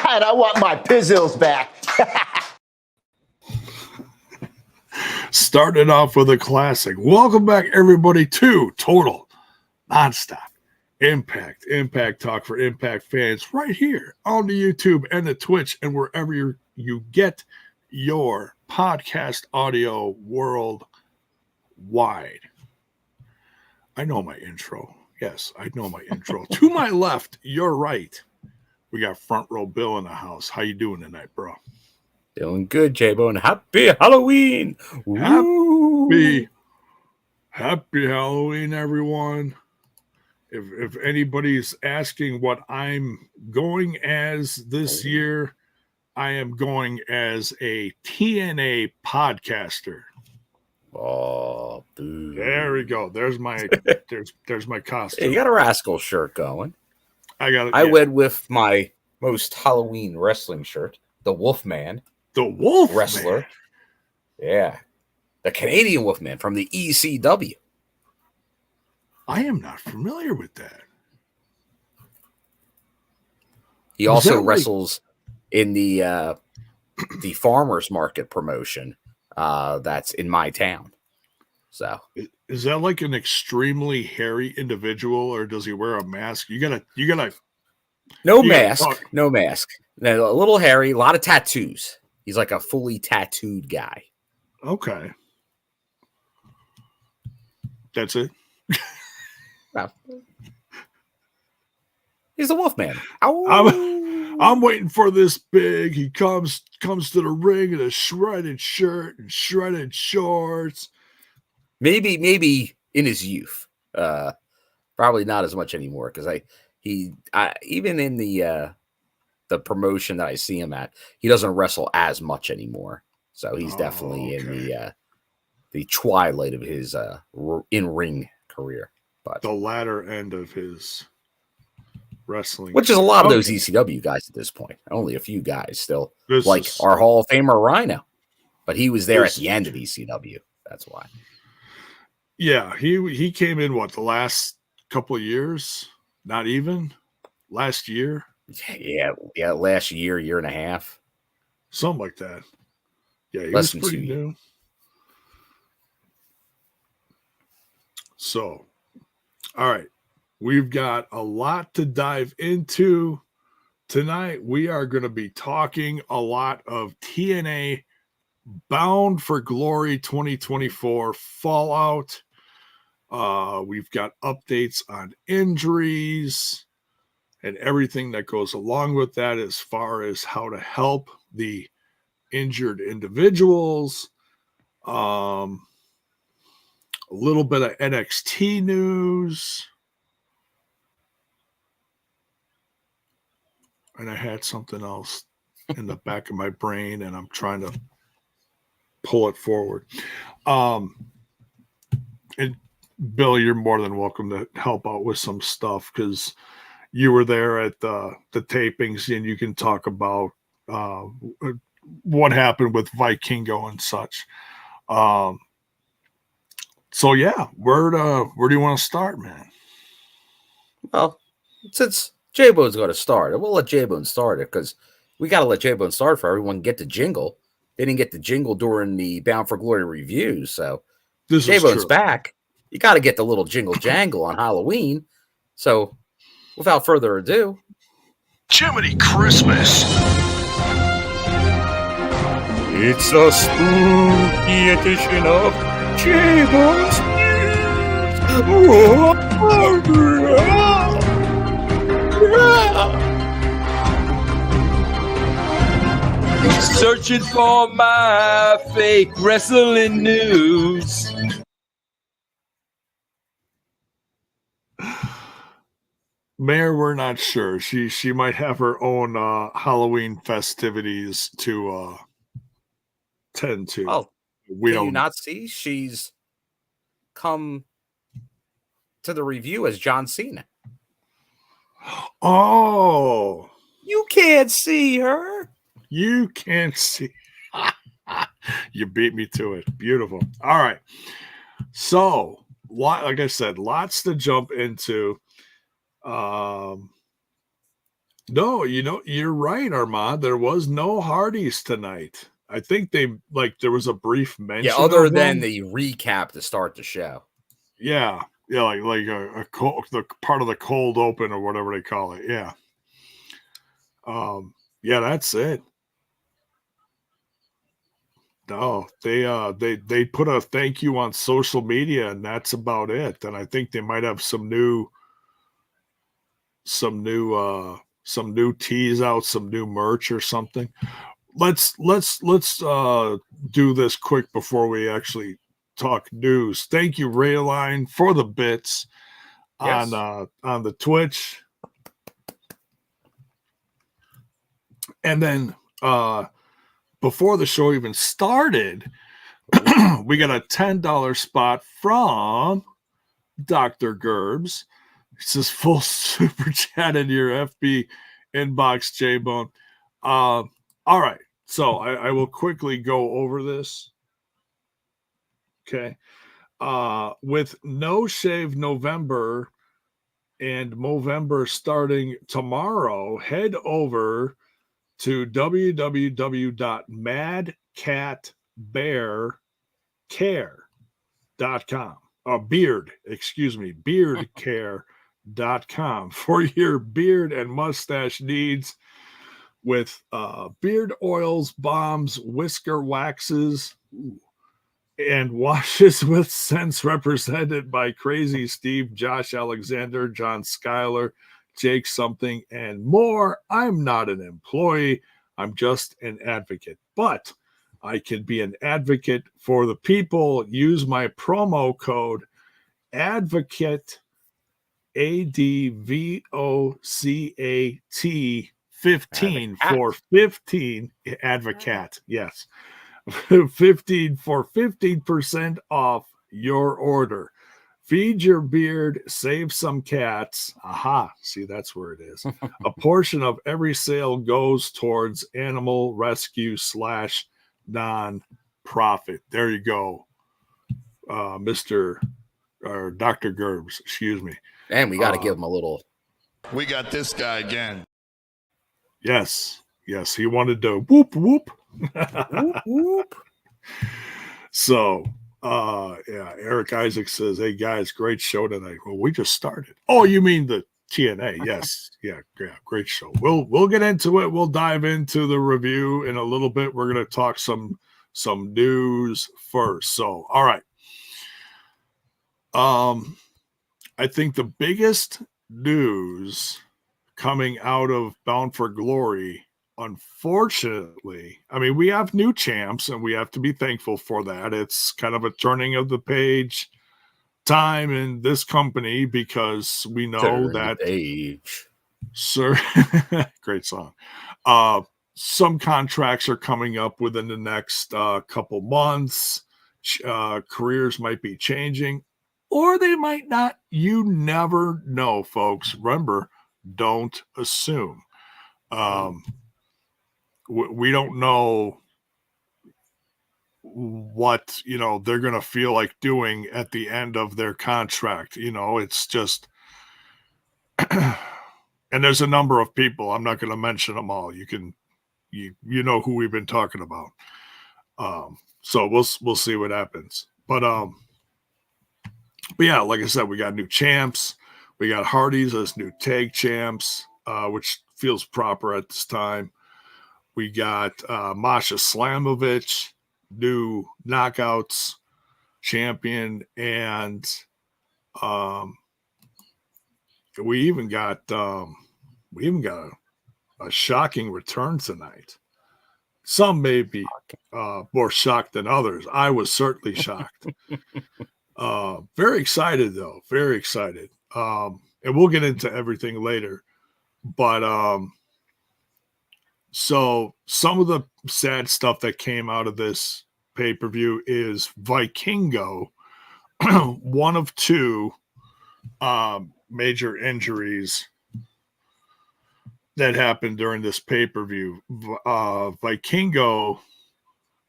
and I want my pizzles back. Started off with a classic. Welcome back, everybody, to Total Nonstop Impact Talk for Impact fans right here on the YouTube and the Twitch and wherever you get your podcast audio worldwide. I know my intro. Yes, I know my intro. To my left, your right, we got Front Row Bill in the house. How you doing tonight, bro? Doing good, J-Bo, and happy Halloween! Happy Halloween, everyone. If anybody's asking what I'm going as this year, I am going as a TNA podcaster. Oh, boo. There we go. There's my there's my costume. Hey, you got a Rascalz shirt going. I went with my most Halloween wrestling shirt, the Wolfman. The Wolf Wrestler. Man. Yeah. The Canadian Wolfman from the ECW. I am not familiar with that. He also wrestles in the farmers market promotion that's in my town. So is that like an extremely hairy individual, or does he wear a mask? You gotta no mask. A little hairy, a lot of tattoos. He's like a fully tattooed guy. Okay. That's it. No. He's the Wolfman. I'm waiting for this big. He comes to the ring in a shredded shirt and shredded shorts. Maybe in his youth. Probably not as much anymore because even in the promotion that I see him at, he doesn't wrestle as much anymore. So he's definitely in the twilight of his in-ring career. But the latter end of his wrestling. Which is a lot of those ECW guys at this point. Only a few guys still. Our Hall of Famer Rhino. But he was there at the end of ECW. That's why. Yeah, he came in, the last couple of years? Not even? Last year? Yeah, last year and a half. Something like that. Yeah, he was pretty new. So, all right. We've got a lot to dive into tonight. We are going to be talking a lot of TNA Bound for Glory 2024 Fallout. We've got updates on injuries and everything that goes along with that as far as how to help the injured individuals. A little bit of NXT news. And I had something else in the back of my brain, and I'm trying to pull it forward. And Bill, you're more than welcome to help out with some stuff because you were there at the tapings, and you can talk about what happened with Vikingo and such. So yeah, where do you want to start, man? Well, since J-Bone's going to start, we'll let J-Bone start it because we got to let J-Bone start for everyone get the jingle. They didn't get the jingle during the Bound for Glory reviews, so J-Bone's back. You got to get the little jingle jangle on Halloween. So, without further ado, Jiminy Christmas! It's a spooky edition of J-Bone's News. Searching for my fake wrestling news. Mayor, we're not sure. She might have her own Halloween festivities to tend to. Oh, do you not see? She's come to the review as John Cena. Oh, you can't see her. You can't see. You beat me to it. Beautiful. All right. So, like I said, lots to jump into. No, you're right, Armand. There was no Hardys tonight. I think there was a brief mention. Yeah, other of than them. the recap to start the show. Yeah, like a cold, the part of the cold open or whatever they call it. Yeah. Yeah, that's it. No, they put a thank you on social media, and that's about it. And I think they might have some new teas out, some new merch or something. Let's do this quick before we actually talk news. Thank you, Rayline, for the bits Yes. on the Twitch. And then before the show even started, we got a $10 spot from Dr. Gerbs. It says full super chat in your FB inbox, J-Bone. All right. So I will quickly go over this. Okay. With No Shave November and Movember starting tomorrow, head over to www.madcatbearcare.com. Beardcare.com for your beard and mustache needs with beard oils, balms, whisker waxes, and washes with scents represented by Crazy Steve, Josh Alexander, John Skyler, Jake something, and more. I'm not an employee. I'm just an advocate. But I can be an advocate for the people. Use my promo code ADVOCATE, ADVOCAT 15 for 15 advocate. Yes. 15% off your order. Feed your beard, save some cats. Aha, see, that's where it is. A portion of every sale goes towards animal rescue / non-profit. There you go, Mr. or Dr. Gerbs, excuse me. And we got to give him a little. We got this guy again. Yes, he wanted to whoop, whoop. Whoop, whoop. So, yeah, Eric Isaac says, hey, guys, great show tonight. Well, we just started. Oh, you mean the TNA? Yes. Yeah, great show. We'll get into it. We'll dive into the review in a little bit. We're going to talk some news first. So, all right. I think the biggest news coming out of Bound for Glory, unfortunately, I mean, we have new champs and we have to be thankful for that. It's kind of a turning of the page time in this company because we know that sir, great song. Some contracts are coming up within the next couple months. Careers might be changing or they might not. You never know, folks. Remember, don't assume. We don't know what, they're going to feel like doing at the end of their contract. It's just, and there's a number of people. I'm not going to mention them all. You know who we've been talking about. So we'll see what happens. But yeah, like I said, we got new champs. We got Hardys as new tag champs, which feels proper at this time. We got Masha Slamovich, new Knockouts champion, and we even got a shocking return tonight. Some may be more shocked than others. I was certainly shocked. Very excited, though. Very excited. And we'll get into everything later. But so some of the sad stuff that came out of this pay-per-view is Vikingo, one of two major injuries that happened during this pay-per-view. Vikingo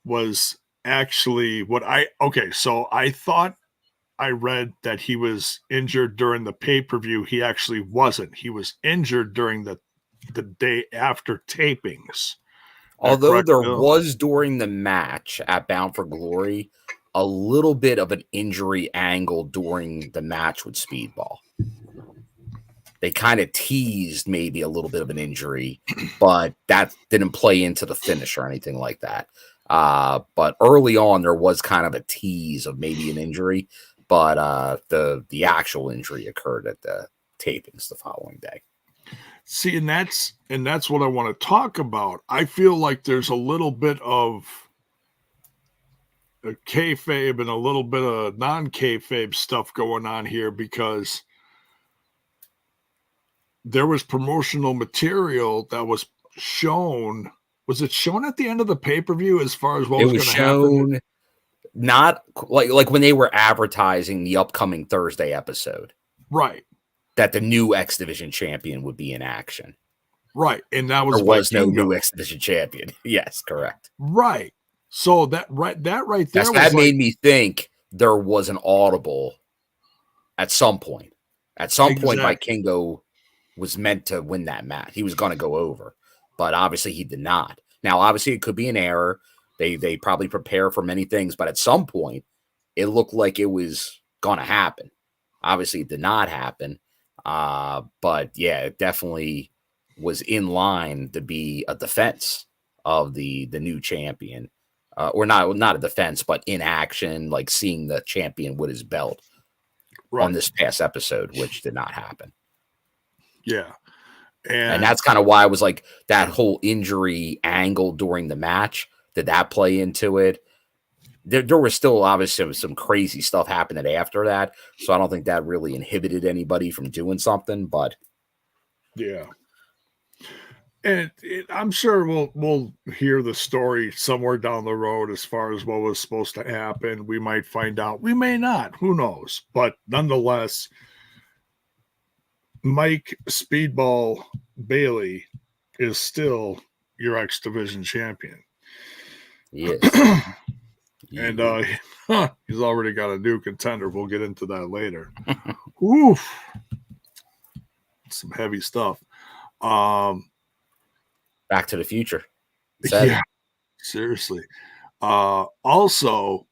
was actually so I thought I read that he was injured during the pay-per-view. He actually wasn't. He was injured during the the day after tapings. Although there was during the match at Bound for Glory a little bit of an injury angle during the match with Speedball. They kind of teased maybe a little bit of an injury, but that didn't play into the finish or anything like that. But early on, there was kind of a tease of maybe an injury, but the actual injury occurred at the tapings the following day. See, and that's what I want to talk about. I feel like there's a little bit of a kayfabe and a little bit of non-kayfabe stuff going on here, because there was promotional material that was shown. Was it shown at the end of the pay-per-view as far as what was going to happen? Not like when they were advertising the upcoming Thursday episode. Right. That the new X Division champion would be in action. Right. And that was there was no new X Division champion. Yes, correct. Right. So that right there that made me think there was an audible at some point. At some point, Vikingo was meant to win that match. He was going to go over, but obviously he did not. Now, obviously, it could be an error. They probably prepare for many things, but at some point, it looked like it was going to happen. Obviously, it did not happen. But yeah, it definitely was in line to be a defense of the new champion, or not a defense, but in action, like seeing the champion with his belt on this past episode, which did not happen. Yeah. And that's kind of why I was like, that whole injury angle during the match, did that play into it? There was still obviously some crazy stuff happening after that. So I don't think that really inhibited anybody from doing something, but yeah. And I'm sure we'll hear the story somewhere down the road as far as what was supposed to happen. We might find out. We may not. Who knows? But nonetheless, Mike Speedball Bailey is still your X Division champion. Yes. And he's already got a new contender. We'll get into that later. Oof. Some heavy stuff. Back to the Future. Yeah, seriously. Also,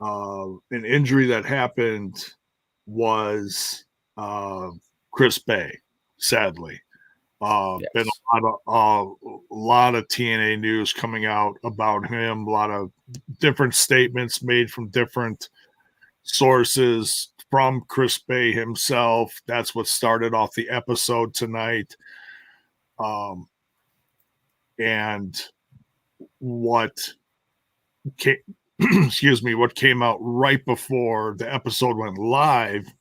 an injury that happened was Chris Bey, sadly. Yes. Been a lot of TNA news coming out about him, a lot of different statements made from different sources from Chris Bey himself. That's what started off the episode tonight. And what what came out right before the episode went live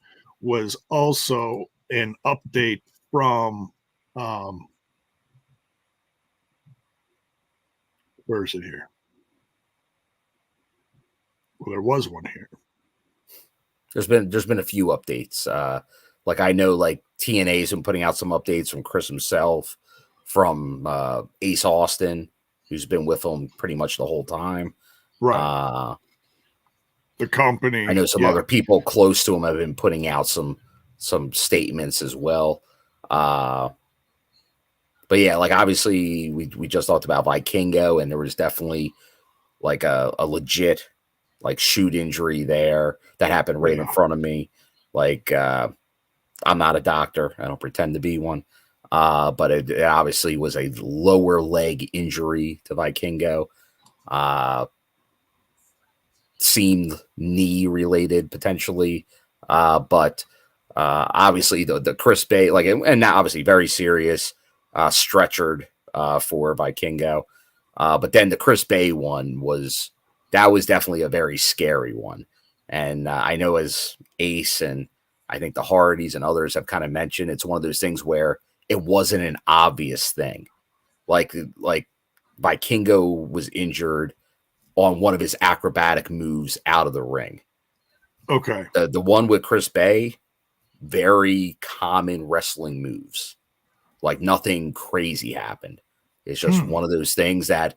was also an update from where is it here? Well, there was one here. There's been a few updates. Like I know, like TNA's been putting out some updates from Chris himself, from Ace Austin, who's been with him pretty much the whole time. Right. The company. I know some other people close to him have been putting out some statements as well. But yeah, like obviously we just talked about Vikingo, and there was definitely like a legit like shoot injury there that happened right in front of me. Like I'm not a doctor. I don't pretend to be one. But it obviously was a lower leg injury to Vikingo. Seemed knee related potentially. But obviously the Chris Bey, like, and now obviously very serious, stretchered for Vikingo. But then the Chris Bey one was definitely a very scary one. And I know as Ace and I think the Hardys and others have kind of mentioned, it's one of those things where it wasn't an obvious thing. Like Vikingo was injured on one of his acrobatic moves out of the ring. Okay. The one with Chris Bey, very common wrestling moves. Like nothing crazy happened. It's just one of those things that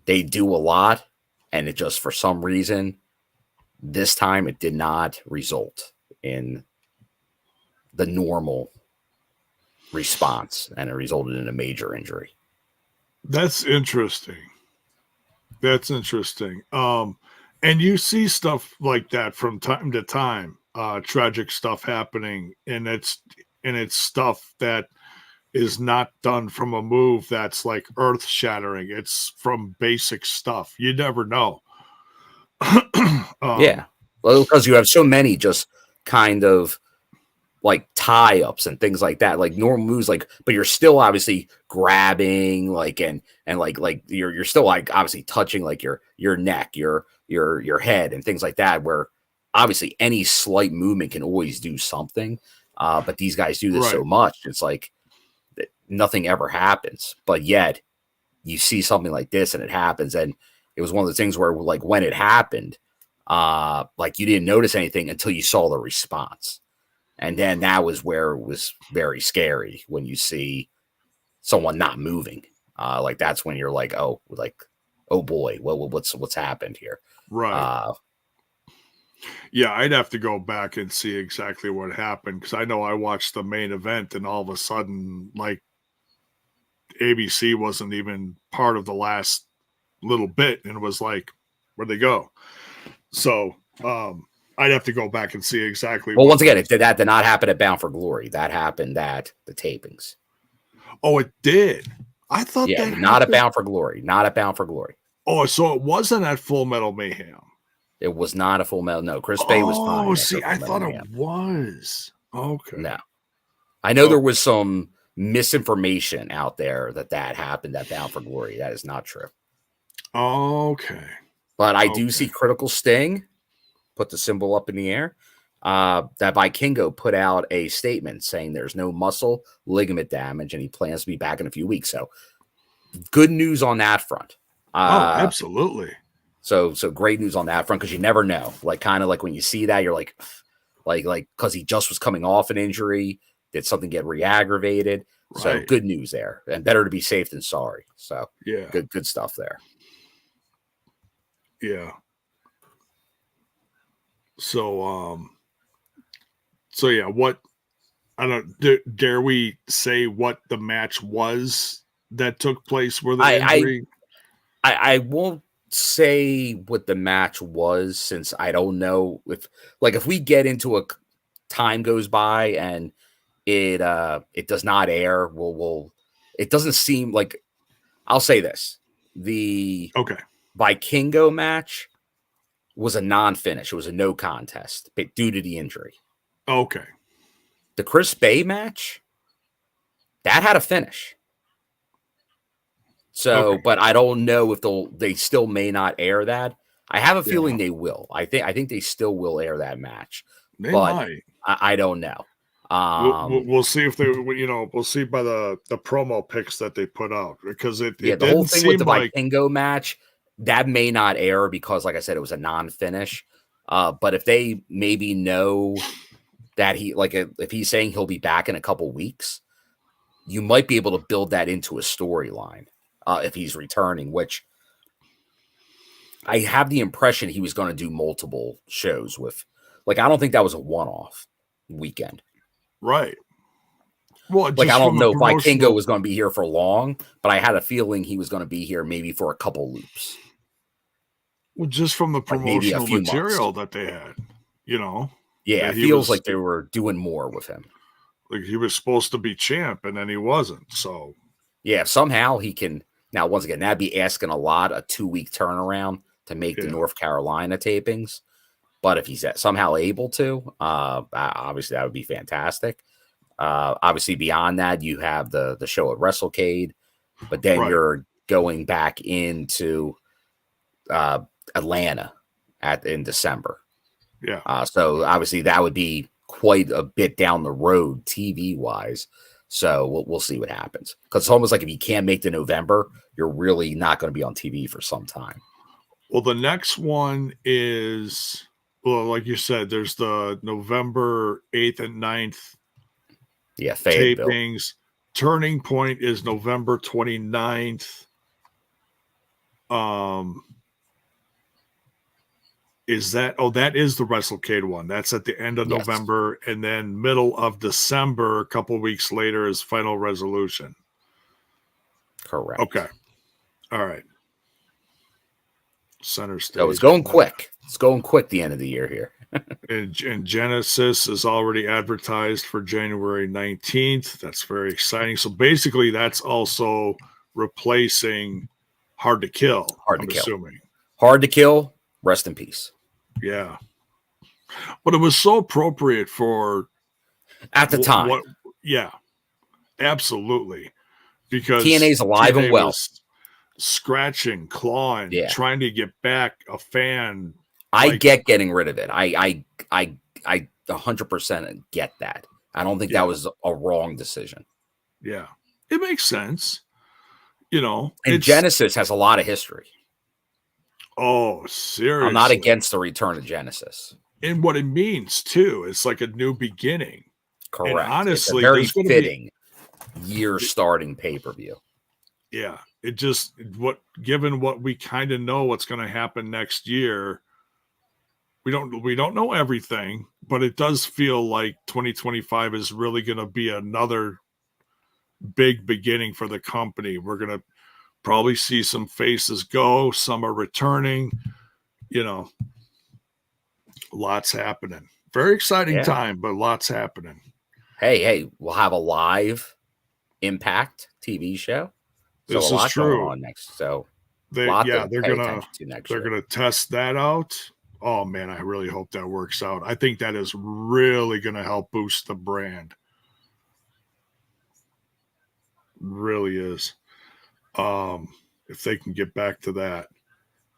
they do a lot, and it just, for some reason, this time it did not result in the normal response, and it resulted in a major injury. That's interesting. That's interesting. And you see stuff like that from time to time, tragic stuff happening, and it's stuff that is not done from a move that's like earth shattering. It's from basic stuff. You never know. Yeah. Well, because you have so many just kind of like tie-ups and things like that, like normal moves, like, but you're still obviously grabbing, like, and like you're still like obviously touching like your neck, your head and things like that, where obviously any slight movement can always do something. But these guys do this so much, it's like nothing ever happens. But yet you see something like this and it happens. And it was one of the things where like when it happened, like you didn't notice anything until you saw the response. And then that was where it was very scary when you see someone not moving. Like that's when you're like, oh boy, what's happened here? Right. Yeah, I'd have to go back and see exactly what happened, because I know I watched the main event and all of a sudden, like, ABC wasn't even part of the last little bit, and it was like, where'd they go? So, I'd have to go back and see exactly. Well, once again, that did not happen at Bound for Glory. That happened at the tapings. Oh, it did. I thought that not happened. At Bound for Glory. Not at Bound for Glory. Oh, so it wasn't at Full Metal Mayhem. It was not a Full Metal. No, Chris Bey was fine. Oh, see, I thought it was. Okay. No, I know there was some misinformation out there that happened at Bound for Glory. That is not true. Okay. But I do see Critical Sting put the symbol up in the air. That Vikingo put out a statement saying there's no muscle ligament damage and he plans to be back in a few weeks. So good news on that front. Absolutely. So great news on that front, because you never know. Like kind of like when you see that, you're like because he just was coming off an injury, did something get re-aggravated? Right. So good news there, and better to be safe than sorry. So yeah, good stuff there. Yeah. So yeah, what I don't dare we say what the match was that took place where the injury? I won't say what the match was, since I don't know if we get into a time goes by and it does not air, we'll it doesn't seem like, I'll say this, the Vikingo match was a non-finish. It was a no contest due to the injury. Okay. The Chris Bey match, that had a finish. So, but I don't know if they still may not air that. I have a feeling they will. I think they still will air that match. They might. I don't know. We'll see if they, we'll see by the promo pics that they put out, because it the whole thing with the Vikingo match, that may not air because, like I said, it was a non-finish. But if they maybe know that if he's saying he'll be back in a couple weeks, you might be able to build that into a storyline if he's returning, which I have the impression he was going to do multiple shows with. Like, I don't think that was a one-off weekend. Right. Well, like, I don't know if Vikingo was going to be here for long, but I had a feeling he was going to be here maybe for a couple loops. Well, just from the promotional material that they had, Yeah, it feels like they were doing more with him. Like he was supposed to be champ, and then he wasn't. So, yeah, somehow he can. Now, once again, that'd be asking a lot, a 2-week turnaround to make the North Carolina tapings. But if he's somehow able to, obviously that would be fantastic. Obviously, beyond that, you have the show at WrestleCade, but then you're going back into Atlanta in December. Yeah. So obviously that would be quite a bit down the road TV wise. So we'll see what happens, because it's almost like if you can't make the November, you're really not going to be on TV for some time. Well, the next one is, well, like you said, there's the November 8th and 9th tapings. Turning Point is November 29th. Is that? Oh, that is the WrestleCade one. That's at the end of Yes. November, and then middle of December. A couple weeks later is Final Resolution. Correct. Okay. All right. Center stage. So it's going quick. It's going quick the end of the year here. And Genesis is already advertised for January 19th. That's very exciting. So basically, that's also replacing Hard to Kill. I'm assuming. Hard to Kill. Rest in peace. Yeah. But it was so appropriate for at the time. Yeah, absolutely. Because TNA's alive and well. Scratching, clawing, trying to get back a fan. I get getting rid of it. I 100% get that. I don't think that was a wrong decision. Yeah, it makes sense. And Genesis has a lot of history. Oh, seriously. I'm not against the return of Genesis. And what it means, too, it's like a new beginning. Correct. And honestly, it's a very fitting year-starting pay-per-view. Yeah. It just, given what we kind of know what's going to happen next year, we don't know everything, but it does feel like 2025 is really going to be another big beginning for the company. We're going to probably see some faces go, some are returning, lots happening. Very exciting time, but lots happening. Hey, we'll have a live Impact TV show. So this is true. On next, so they're gonna test that out. Oh man, I really hope that works out. I think that is really gonna help boost the brand. Really is. If they can get back to that,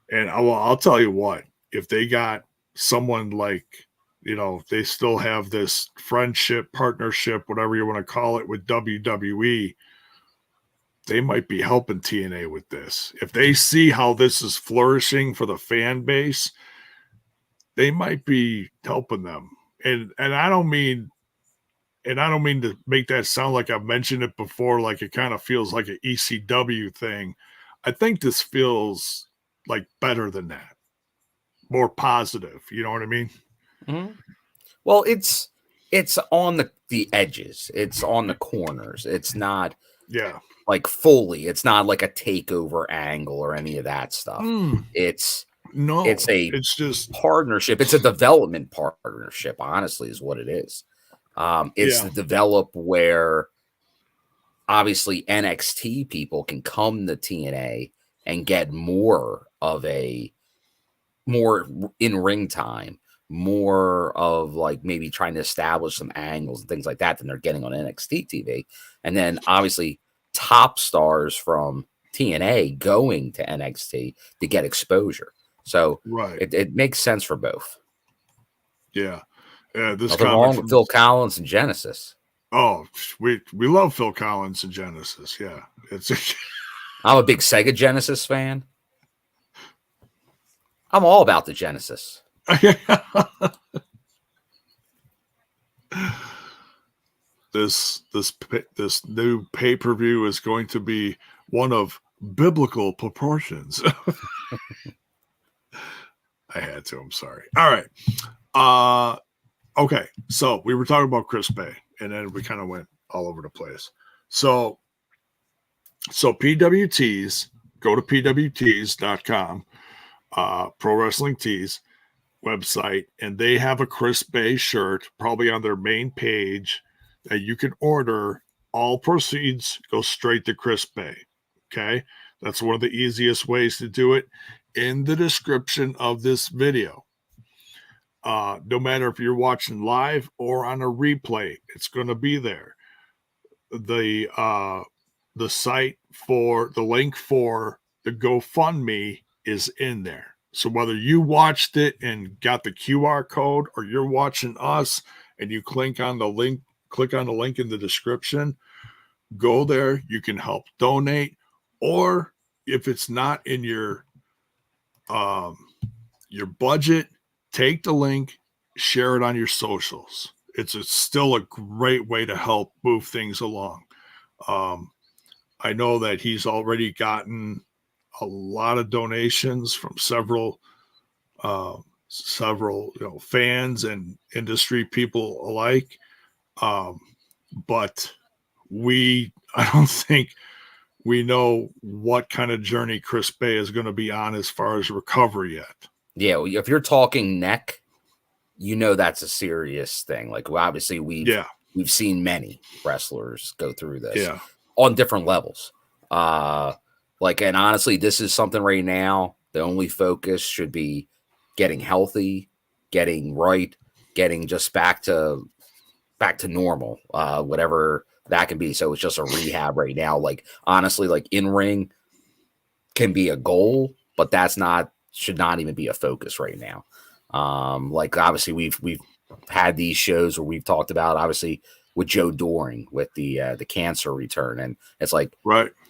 and I'll tell you what, if they got someone like, they still have this friendship, partnership, whatever you want to call it, with WWE. They might be helping TNA with this. If they see how this is flourishing for the fan base, they might be helping them. And I don't mean to make that sound like I've mentioned it before, like it kind of feels like an ECW thing. I think this feels like better than that. More positive. You know what I mean? Mm-hmm. Well, it's on the edges. It's on the corners. It's not like fully. It's not like a takeover angle or any of that stuff. It's just partnership. It's a development partnership, honestly, is what it is. It's the develop where obviously NXT people can come to TNA and get more in-ring time, more of like maybe trying to establish some angles and things like that than they're getting on NXT TV. And then obviously top stars from TNA going to NXT to get exposure. So it makes sense for both. Yeah. This nothing wrong with Phil Collins and Genesis. Oh, we love Phil Collins and Genesis. Yeah. I'm a big Sega Genesis fan. I'm all about the Genesis. This new pay-per-view is going to be one of biblical proportions. I had to. I'm sorry. All right. Okay. So we were talking about Chris Bey, and then we kind of went all over the place. So PWTs, go to pwts.com, Pro Wrestling Tees website, and they have a Chris Bey shirt probably on their main page that you can order. All proceeds go straight to Chris Bey. Okay. That's one of the easiest ways to do it. In the description of this video, no matter if you're watching live or on a replay, it's going to be there. The site for the link for the GoFundMe is in there. So whether you watched it and got the QR code, or you're watching us and you click on the link in the description, go there. You can help donate, or if it's not in your budget, take the link, share it on your socials. It's still a great way to help move things along. I know that he's already gotten a lot of donations from several several, fans and industry people alike. But I don't think we know what kind of journey Chris Bey is going to be on as far as recovery yet. Yeah, well, if you're talking neck, that's a serious thing. Like, obviously we've seen many wrestlers go through this on different levels. And honestly, this is something right now, the only focus should be getting healthy, getting right, getting just back to normal, whatever that can be. So it's just a rehab right now. Like, honestly, like in ring can be a goal, but should not even be a focus right now. Like obviously we've had these shows where we've talked about obviously with Joe Doring with the cancer return, and it's like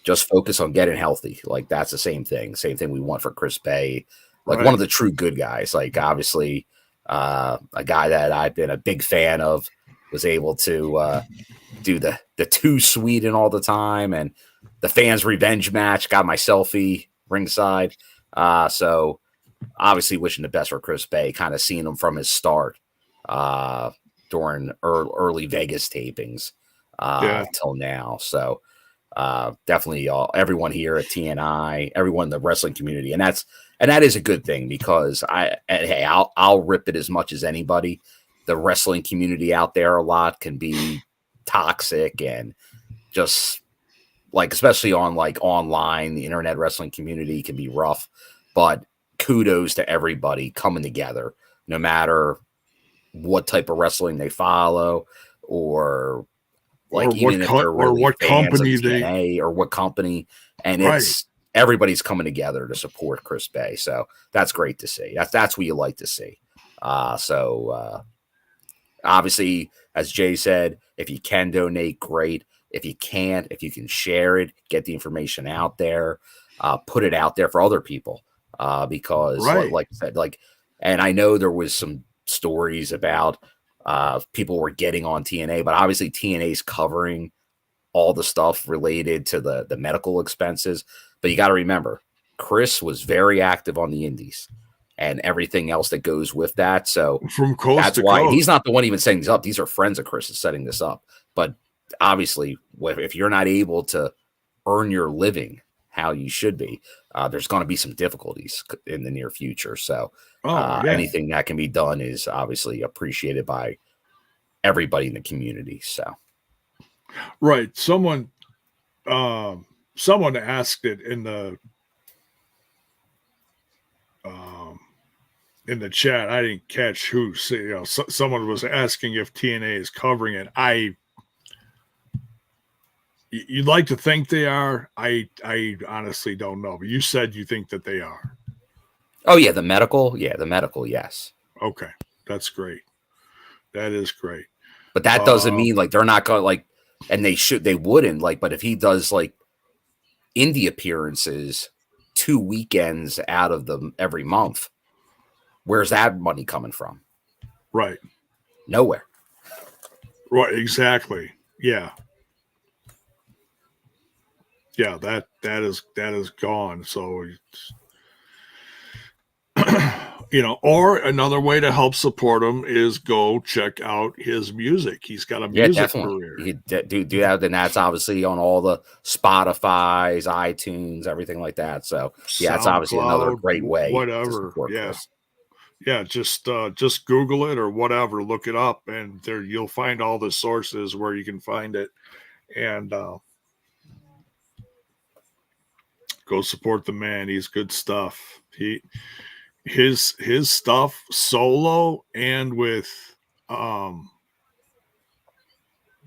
just focus on getting healthy. Like that's the same thing we want for Chris Bey, like one of the true good guys. Like obviously a guy that I've been a big fan of was able to do the too sweet and all the time, and the fans revenge match, got my selfie ringside. So obviously wishing the best for Chris Bey, kind of seeing him from his start during early Vegas tapings till now. So definitely everyone here at TNI, everyone in the wrestling community, and that is a good thing, because I'll rip it as much as anybody. The wrestling community out there a lot can be toxic, and just like, especially on like online, the internet wrestling community can be rough, but kudos to everybody coming together, no matter what type of wrestling they follow, or like even if they're really what company TNA or what company, and it's everybody's coming together to support Chris Bey. So that's great to see. That's what you like to see. Obviously, as Jay said, if you can donate, great. If you can't, if you can share it, get the information out there, put it out there for other people. Because like I said, and I know there was some stories about people were getting on TNA, but obviously TNA is covering all the stuff related to the medical expenses. But you got to remember, Chris was very active on the indies and everything else that goes with that. So from coast that's to why coast. He's not the one even setting this up. These are friends of Chris's setting this up. But obviously, if you're not able to earn your living how you should be, there's going to be some difficulties in the near future. So anything that can be done is obviously appreciated by everybody in the community. So someone asked it in the chat. I didn't catch who. Someone was asking if TNA is covering it. You'd like to think they are. I honestly don't know. But you said you think that they are. Oh yeah, the medical. Yes. Okay, that's great. That is great. But that doesn't mean like they're not going and they wouldn't But if he does like indie appearances 2 weekends out of them every month, where's that money coming from? Right. Nowhere. Right. Exactly. Yeah. Yeah. That is gone. So, or another way to help support him is go check out his music. He's got a music career. You do that, then that's obviously on all the Spotify's, iTunes, everything like that. So yeah, it's obviously another great way. Whatever. Yeah. Just Google it or whatever, look it up, and there you'll find all the sources where you can find it, and go support the man. He's good stuff. His stuff solo and with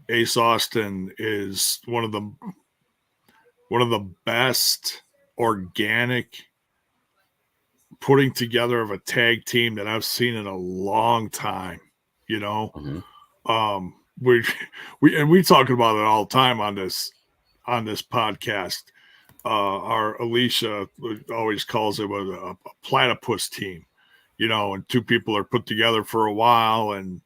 Ace Austin is one of the best organic putting together of a tag team that I've seen in a long time. We talk about it all the time on this podcast. Our Alisha always calls it a platypus team, and two people are put together for a while, and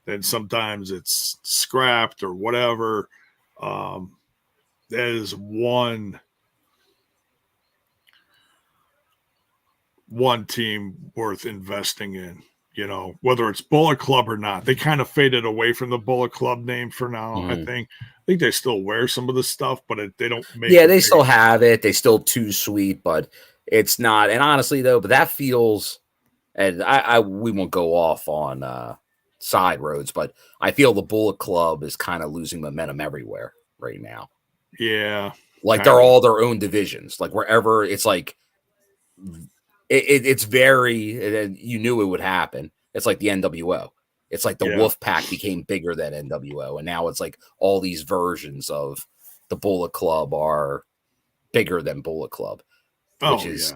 then sometimes it's scrapped or whatever. That is one one team worth investing in, you know, whether it's Bullet Club or not. They kind of faded away from the Bullet Club name for now. Mhm. I think they still wear some of the stuff, but they don't make Yeah, they still have it. They still too sweet, but it's not. And honestly, though, but that feels, and we won't go off on side roads, but I feel the Bullet Club is kind of losing momentum everywhere right now. Yeah. Like they're all their own divisions. Like wherever it's like, it's very, and you knew it would happen. It's like the NWO. It's like the Wolf Pack became bigger than NWO. And now it's like all these versions of the Bullet Club are bigger than Bullet Club. Which is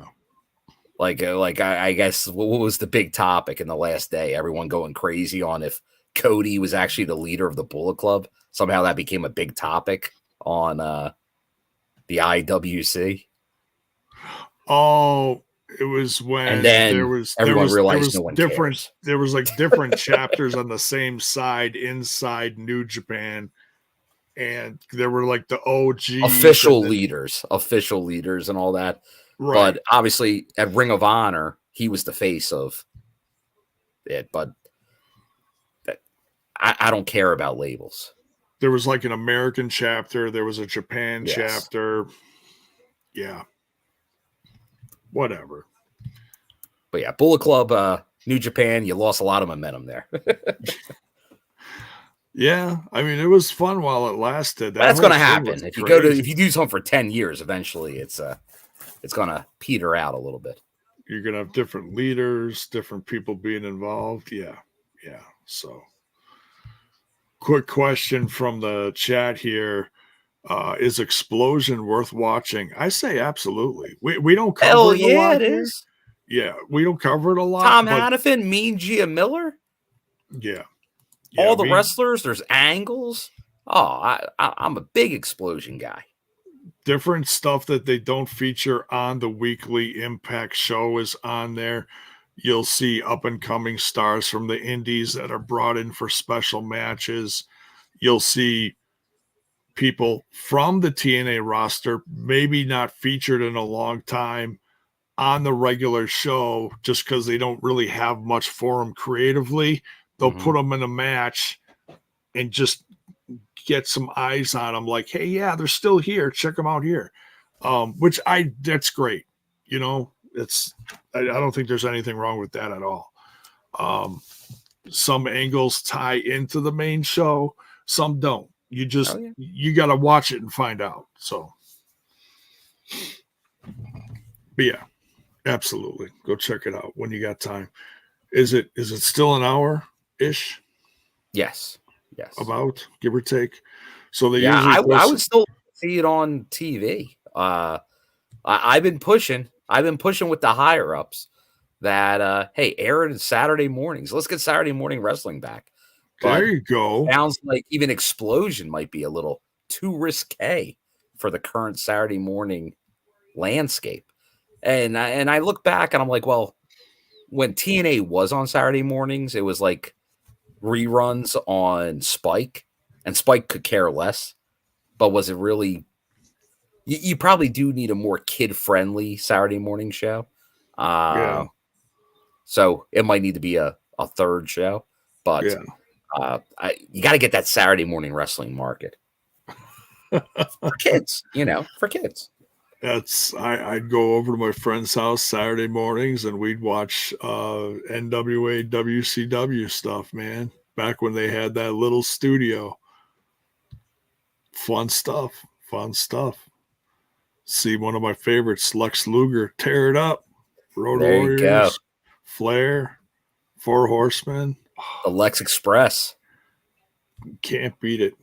like I guess what was the big topic in the last day? Everyone going crazy on if Cody was actually the leader of the Bullet Club. Somehow that became a big topic on the IWC. Oh, it was when and then everyone realized no one different cares. There was like different chapters on the same side inside New Japan, and there were like the OG official leaders and all that. Right. But obviously at Ring of Honor, he was the face of it. But I don't care about labels. There was like an American chapter. There was a Japan chapter. Yeah. Whatever. But yeah, Bullet Club, New Japan, you lost a lot of momentum there. Yeah, I mean, it was fun while it lasted. That's going to happen. If you do something for 10 years, eventually it's going to peter out a little bit. You're going to have different leaders, different people being involved. Yeah. So, quick question from the chat here. Is Explosion worth watching? I say absolutely. We don't cover it a lot. It is. Yeah, we don't cover it a lot. Tom Hannafin, Mean Gia Miller. Yeah. All the wrestlers, there's angles. Oh, I'm a big Explosion guy. Different stuff that they don't feature on the weekly Impact show is on there. You'll see up-and-coming stars from the indies that are brought in for special matches. You'll see people from the TNA roster, maybe not featured in a long time, on the regular show just because they don't really have much for them creatively. They'll put them in a match and just get some eyes on them like, hey, yeah, they're still here. Check them out here. That's great. You know, I don't think there's anything wrong with that at all. Some angles tie into the main show. Some don't. You just, you got to watch it and find out. So, but yeah, absolutely. Go check it out when you got time. Is it still an hour-ish? Yes. About, give or take. So they I would still see it on TV. I've been pushing with the higher ups that hey, air it Saturday mornings. Let's get Saturday morning wrestling back. But there you go. Sounds like even Explosion might be a little too risque for the current Saturday morning landscape. And I look back and I'm like, well, when TNA was on Saturday mornings, it was like reruns on Spike, and Spike could care less. But was it really? You probably do need a more kid-friendly Saturday morning show. So it might need to be a third show, but you got to get that Saturday morning wrestling market for kids. For kids. I'd go over to my friend's house Saturday mornings and we'd watch NWA WCW stuff, man. Back when they had that little studio. Fun stuff. See one of my favorites, Lex Luger, tear it up. Road there Warriors, you go. Flair, Four Horsemen. The Lex Express. Can't beat it.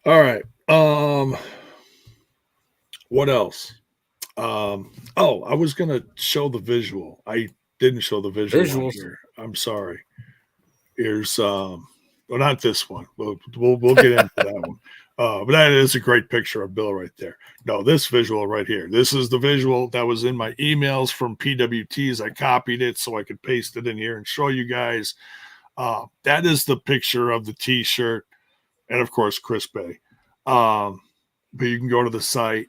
All right. What else? I was gonna show the visual. I didn't show the visual here. I'm sorry. Here's not this one. We'll get into that one. But that is a great picture of Bill right there. No, this visual right here. This is the visual that was in my emails from PWTs. I copied it so I could paste it in here and show you guys. That is the picture of the T-shirt, and of course Chris Bey. But you can go to the site.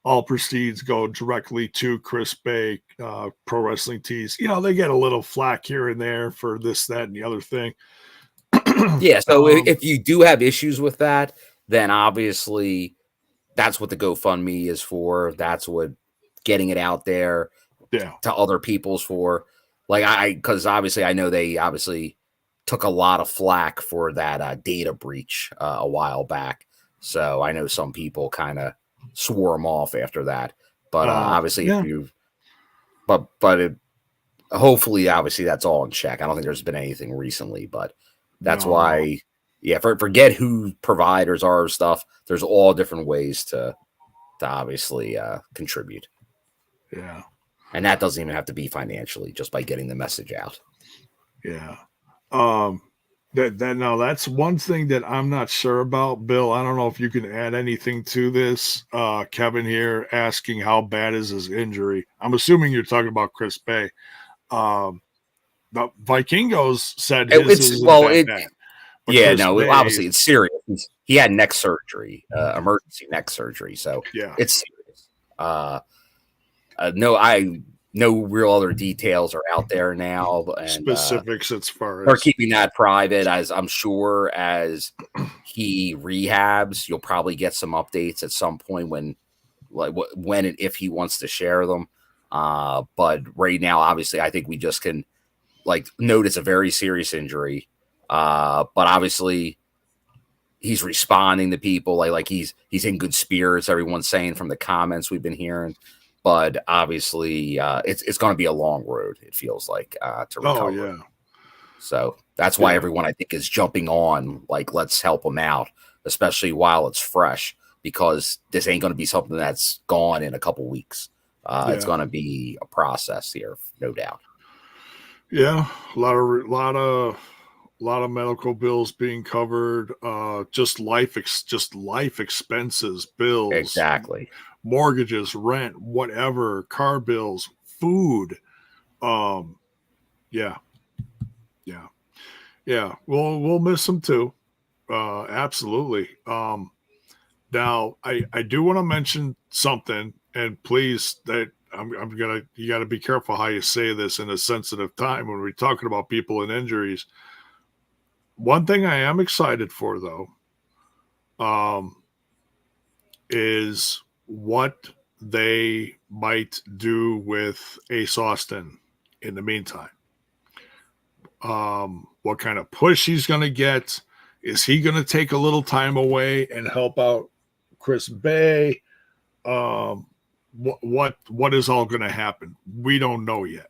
all proceeds go directly to Chris Bey, Pro Wrestling Tees. You know, they get a little flack here and there for this, that, and the other thing. Yeah, so if you do have issues with that, then obviously that's what the GoFundMe is for. That's what getting it out there to other people's for. Like because obviously I know they obviously took a lot of flack for that data breach a while back. So I know some people kind of swore them off after that. But obviously if you, but hopefully obviously that's all in check. I don't think there's been anything recently, but that's why, forget who providers are of stuff. There's all different ways to obviously contribute. Yeah. And that doesn't even have to be financially, just by getting the message out. Yeah. That's one thing that I'm not sure about, Bill. I don't know if you can add anything to this. Kevin here asking how bad is his injury. I'm assuming you're talking about Chris Bey. The Vikingos said his isn't that bad. But obviously it's serious. He had neck surgery, emergency neck surgery. So it's serious. No real other details are out there now. And, specifics as far as they're keeping that private, as I'm sure as he rehabs, you'll probably get some updates at some point when and if he wants to share them. But right now, obviously, I think we just can note it's a very serious injury. But obviously he's responding to people like he's in good spirits. Everyone's saying from the comments we've been hearing. But obviously, it's going to be a long road, it feels like, to recover. Oh, yeah. So that's why everyone, I think, is jumping on, let's help him out, especially while it's fresh, because this ain't going to be something that's gone in a couple weeks. It's going to be a process here, no doubt. Yeah, a lot of medical bills being covered, just life expenses, bills. Exactly. Mortgages, rent, whatever, car bills, food. We'll miss them too. Absolutely. Now I do want to mention something, and please, that you got to be careful how you say this in a sensitive time when we're talking about people and injuries. One thing I am excited for, though, is what they might do with Ace Austin in the meantime. What kind of push he's going to get? Is he going to take a little time away and help out Chris Bey? What is all going to happen? We don't know yet.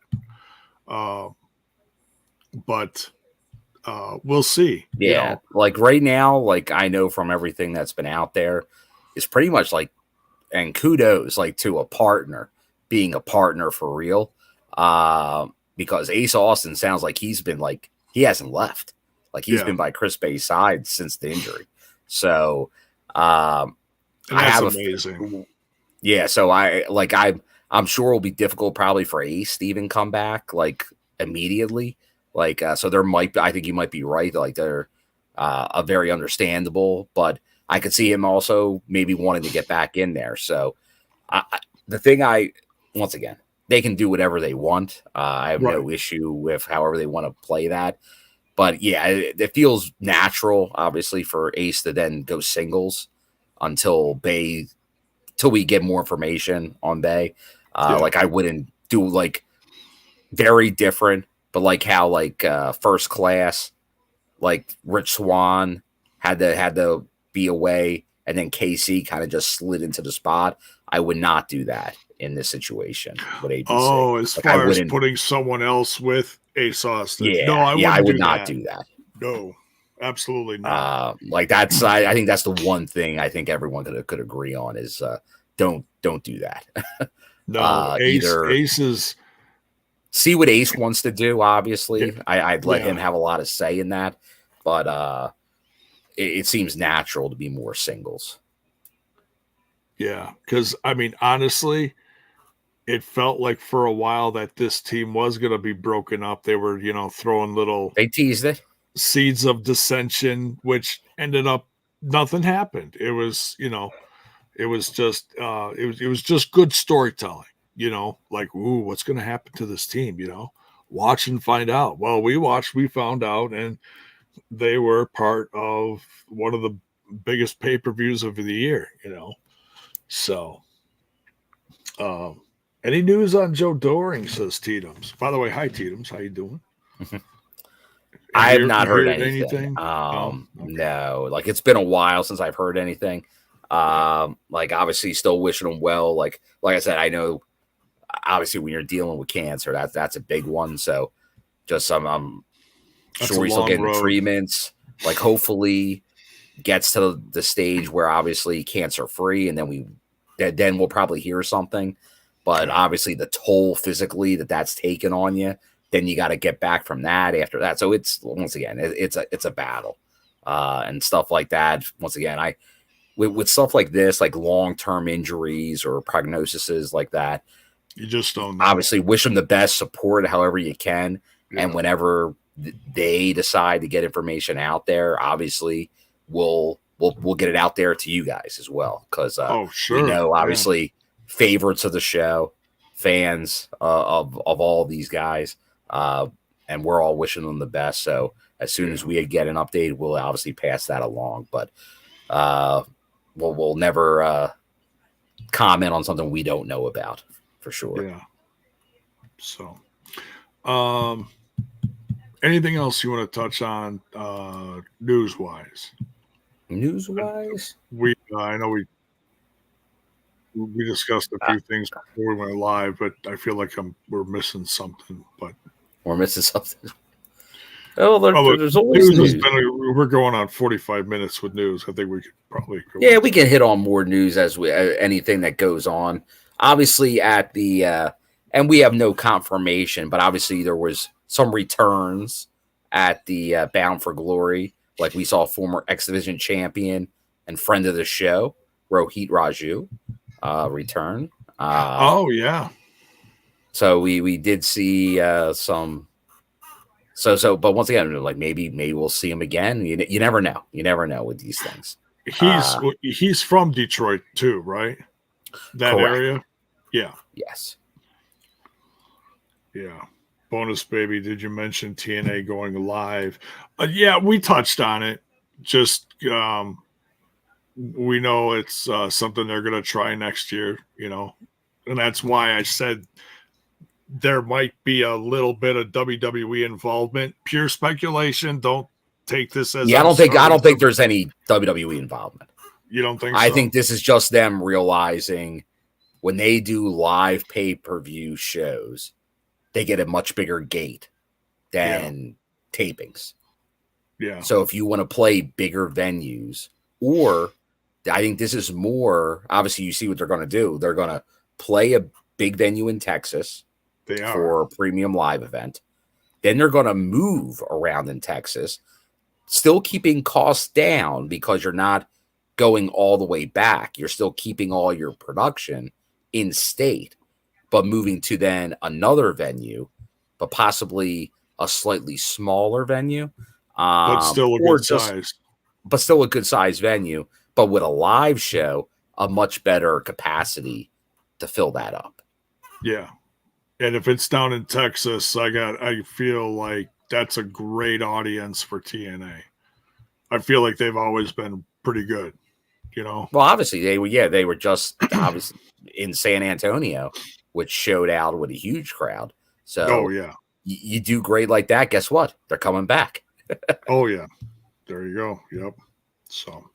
But we'll see. Yeah. Right now, I know from everything that's been out there, it's pretty much and kudos to a partner being a partner for real. Because Ace Austin sounds like he's been he hasn't left. He's been by Chris Bey's side since the injury. So that's amazing. So I'm sure it'll be difficult probably for Ace to even come back immediately. So I think you might be right. They're a very understandable, but I could see him also maybe wanting to get back in there. So once again, they can do whatever they want. I have no issue with however they want to play that. But yeah, it feels natural, obviously, for Ace to then go singles until we get more information on Bey. I wouldn't do very different, but how First Class, Rich Swann had to be away, and then KC kind of just slid into the spot. I would not do that in this situation with ABC. Oh, as far as putting someone else with Ace Austin. Yeah, no, I would not do that. No, absolutely not. That's I think that's the one thing I think everyone could agree on is don't do that. No, Ace is. See what Ace wants to do. Obviously, I'd let him have a lot of say in that, but it seems natural to be more singles. Yeah, because honestly, it felt like for a while that this team was going to be broken up. They were, throwing they teased it, seeds of dissension, which ended up nothing happened. It was, It was just it was just good storytelling, you know, like, ooh, what's going to happen to this team, you know? Watch and find out. Well, we watched, we found out, and they were part of one of the biggest pay-per-views of the year, you know. So, any news on Joe Doring, says Teetums. By the way, hi Teetums, how you doing? I have not heard anything. Okay. No, like it's been a while since I've heard anything. Like obviously still wishing him well. Like I said, I know obviously when you're dealing with cancer, that's a big one. So just I'm sure he's still getting the treatments. Like hopefully gets to the stage where obviously cancer free, and then we'll probably hear something. But obviously the toll physically that's taken on you, then you got to get back from that after that. So it's once again, it's a battle and stuff like that. Once again, with stuff like this, like long-term injuries or prognoses like that, you just don't know. Obviously wish them the best, support however you can. Yeah. And whenever they decide to get information out there, obviously we'll get it out there to you guys as well. Cause we know obviously favorites of the show, fans of all these guys. And we're all wishing them the best. So as soon as we get an update, we'll obviously pass that along, but we'll never comment on something we don't know about for sure. Yeah. So, anything else you want to touch on news-wise? News-wise? I know we discussed a few things before we went live, but I feel like we're missing something. But we're missing something. Oh, there's always news. We're going on 45 minutes with news. I think we could probably go. Yeah, we can hit on more news as anything that goes on. Obviously, at the and we have no confirmation, but obviously there was some returns at the Bound for Glory. Like we saw former X Division champion and friend of the show, Rohit Raju, return. Yeah. So we did see some. So, but once again, like maybe we'll see him again. You never know. You never know with these things. He's from Detroit too, right? That correct. Area. Yeah. Yes. Yeah. Bonus baby. Did you mention TNA going live? Yeah, we touched on it. Just we know it's something they're going to try next year. You know, and that's why I said there might be a little bit of WWE involvement. Pure speculation. Don't take this as I don't think there's any WWE involvement. You don't think so? I think this is just them realizing when they do live pay-per-view shows, they get a much bigger gate than tapings. Yeah. So if you want to play bigger venues, or I think this is more, obviously you see what they're going to do. They're going to play a big venue in Texas. For a premium live event. Then they're going to move around in Texas, still keeping costs down because you're not going all the way back. You're still keeping all your production in state, but moving to then another venue, but possibly a slightly smaller venue. But still a good size. But still a good size venue, but with a live show, a much better capacity to fill that up. Yeah. And if it's down in Texas, I feel like that's a great audience for TNA. I feel like they've always been pretty good, you know. Well, obviously they were just obviously in San Antonio, which showed out with a huge crowd. So you do great like that. Guess what? They're coming back. Oh yeah, there you go. Yep. So,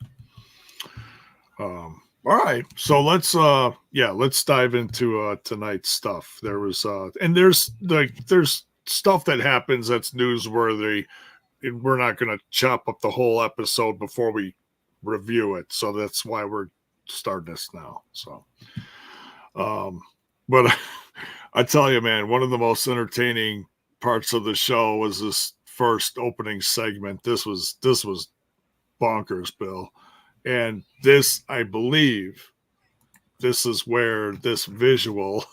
all right, so let's dive into tonight's stuff. There was there's stuff that happens that's newsworthy. We're not going to chop up the whole episode before we review it, so that's why we're starting this now. So, but I tell you, man, one of the most entertaining parts of the show was this first opening segment. This was bonkers, Bill. And this, I believe, this is where this visual,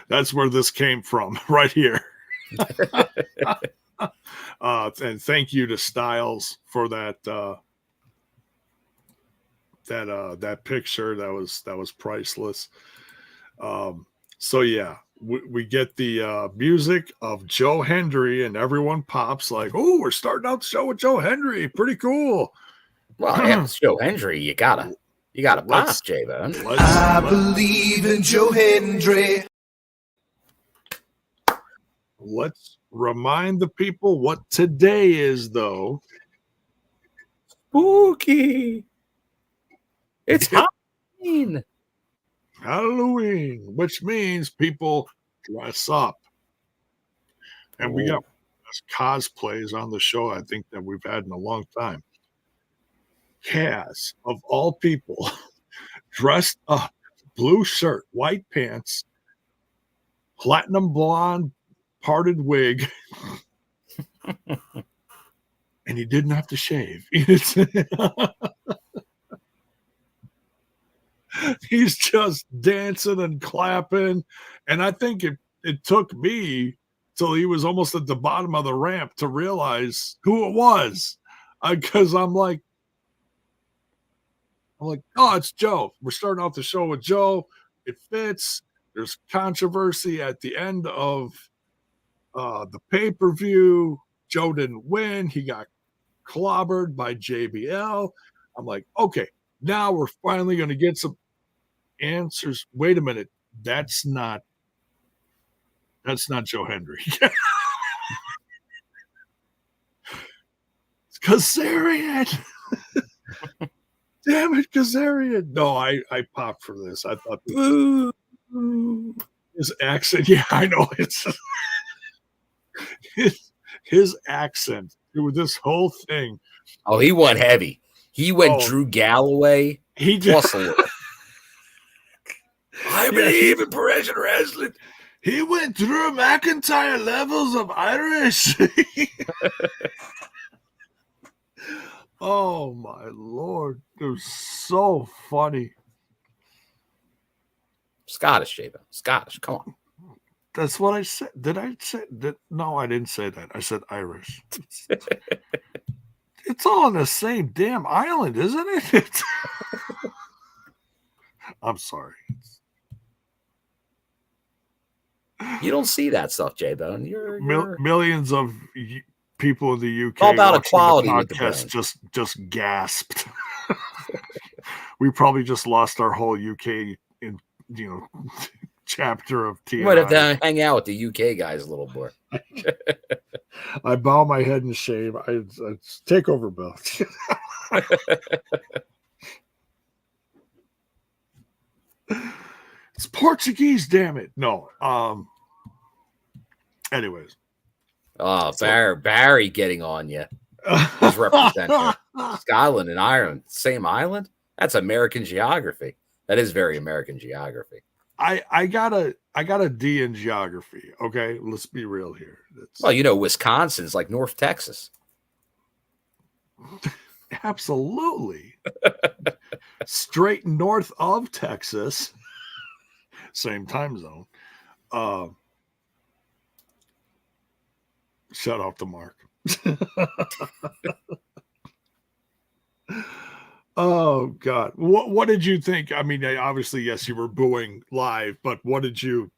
that's where this came from, right here. And thank you to Styles for that that picture. That was priceless. So yeah, we get the music of Joe Hendry, and everyone pops like, "Oh, we're starting out the show with Joe Hendry. Pretty cool." Well, yeah, it's Joe Hendry. You gotta pop, J-Bone. I believe in Joe Hendry. Let's remind the people what today is, though. Spooky. It's Halloween. Halloween, which means people dress up. And we got cosplays on the show, I think, that we've had in a long time. Cass, of all people, dressed up, blue shirt, white pants, platinum blonde, parted wig, and he didn't have to shave. He's just dancing and clapping. And I think it took me till he was almost at the bottom of the ramp to realize who it was. Because I'm like, oh, it's Joe. We're starting off the show with Joe. It fits. There's controversy at the end of the pay-per-view. Joe didn't win. He got clobbered by JBL. I'm like, okay, now we're finally going to get some answers. Wait a minute. That's not Joe Hendry. It's Kazarian. Damn it, Kazarian. No, I popped for this. I thought his accent. Yeah, I know. It's his accent through this whole thing. Oh, he went heavy. He went Drew Galloway. He plus a little. I believe in Persian wrestling. He went through McIntyre levels of Irish. Oh my Lord. It was so funny. Scottish, J-Bone. Scottish. Come on. That's what I said. Did I say that? No, I didn't say that. I said Irish. It's all on the same damn island, isn't it? I'm sorry. You don't see that stuff, J-Bone. You're... Millions of people in the UK all about equality with the podcast just gasped. We probably just lost our whole UK chapter of TNI. You might have to hang out with the UK guys a little more. I bow my head in shame. I take over, Bill. It's Portuguese, damn it. No. Anyways. Oh, Barry getting on you. He's representing Scotland and Ireland. Same island? That's American geography. That is very American geography. I got a D in geography. Okay, let's be real here. Well, Wisconsin's like North Texas. Absolutely. Straight north of Texas. Same time zone. Shut off the mark. Oh God. What did you think? I mean, obviously, yes, you were booing live, but what did you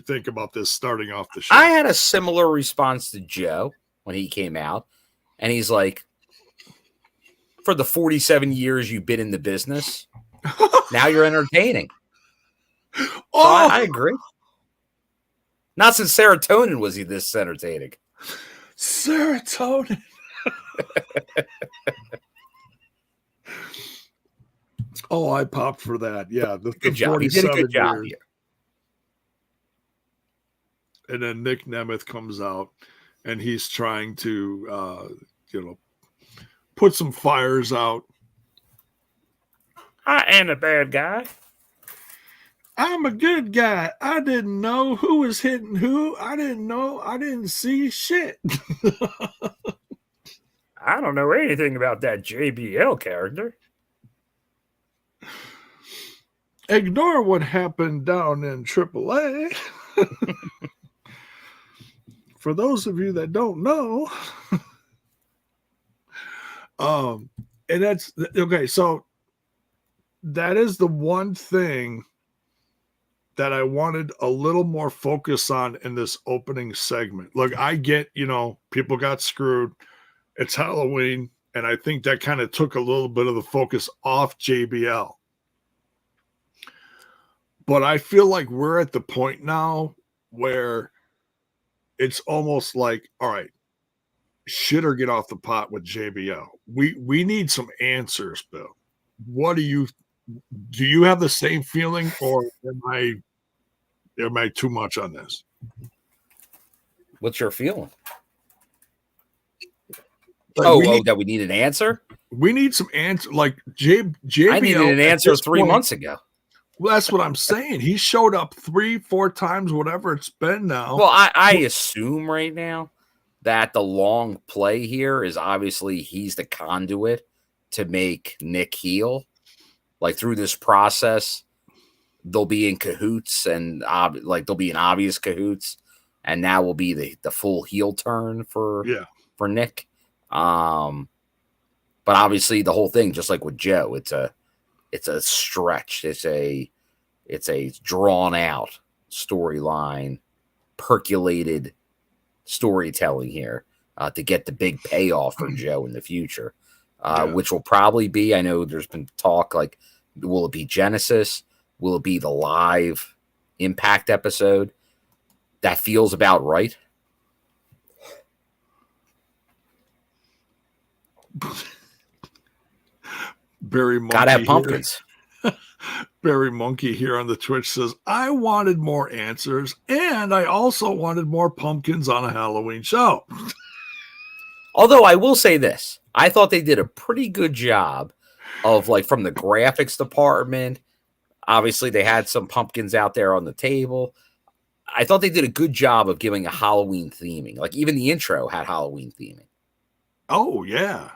think about this starting off the show? I had a similar response to Joe when he came out, and he's like, for the 47 years you've been in the business, now you're entertaining. So I agree. Not since serotonin was he this entertaining. Serotonin. Oh, I popped for that. Yeah, the good job. He did a good job here. And then Nick Nemeth comes out, and he's trying to, put some fires out. I am a bad guy. I'm a good guy. I didn't know who was hitting who. I didn't know. I didn't see shit. I don't know anything about that JBL character. Ignore what happened down in AAA. For those of you that don't know. And that's okay. So that is the one thing that I wanted a little more focus on in this opening segment. Look, I get, people got screwed. It's Halloween, and I think that kind of took a little bit of the focus off JBL. But I feel like we're at the point now where it's almost like, all right, shit or get off the pot with JBL. We need some answers, Bill. What do you have the same feeling, or am I too much on this? What's your feeling? Like that we need an answer? We need some answer. Like JBL. I needed an answer 3 months ago. Well, that's what I'm saying. He showed up 3-4 times, whatever it's been now. Well, I assume right now that the long play here is obviously he's the conduit to make Nick heel. Like through this process, they'll be in cahoots and they'll be in obvious cahoots, and now will be the full heel turn for Nick. But obviously the whole thing, just like with Joe, it's a stretch. It's a drawn out storyline, percolated storytelling here to get the big payoff for Joe in the future, which will probably be, I know there's been talk like, will it be Genesis? Will it be the live Impact episode? That feels about right. Barry Monkey gotta have pumpkins. Barry Monkey here on the Twitch says, I wanted more answers, and I also wanted more pumpkins on a Halloween show. Although I will say this, I thought they did a pretty good job of, like, from the graphics department. Obviously, they had some pumpkins out there on the table. I thought they did a good job of giving a Halloween theming. Like, even the intro had Halloween theming. Oh, yeah.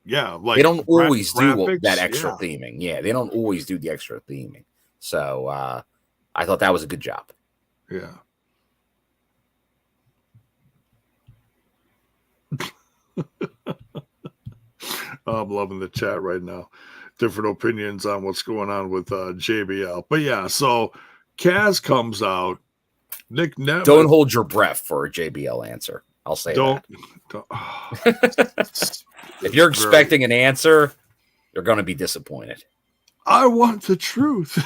Yeah. Like they don't always do graphics, that extra theming. Yeah, they don't always do the extra theming. So I thought that was a good job. Yeah. I'm loving the chat right now. Different opinions on what's going on with JBL. But yeah, so Kaz comes out. Nick Nemeth. Don't hold your breath for a JBL answer. I'll say don't. If you're expecting an answer, you're going to be disappointed. I want the truth.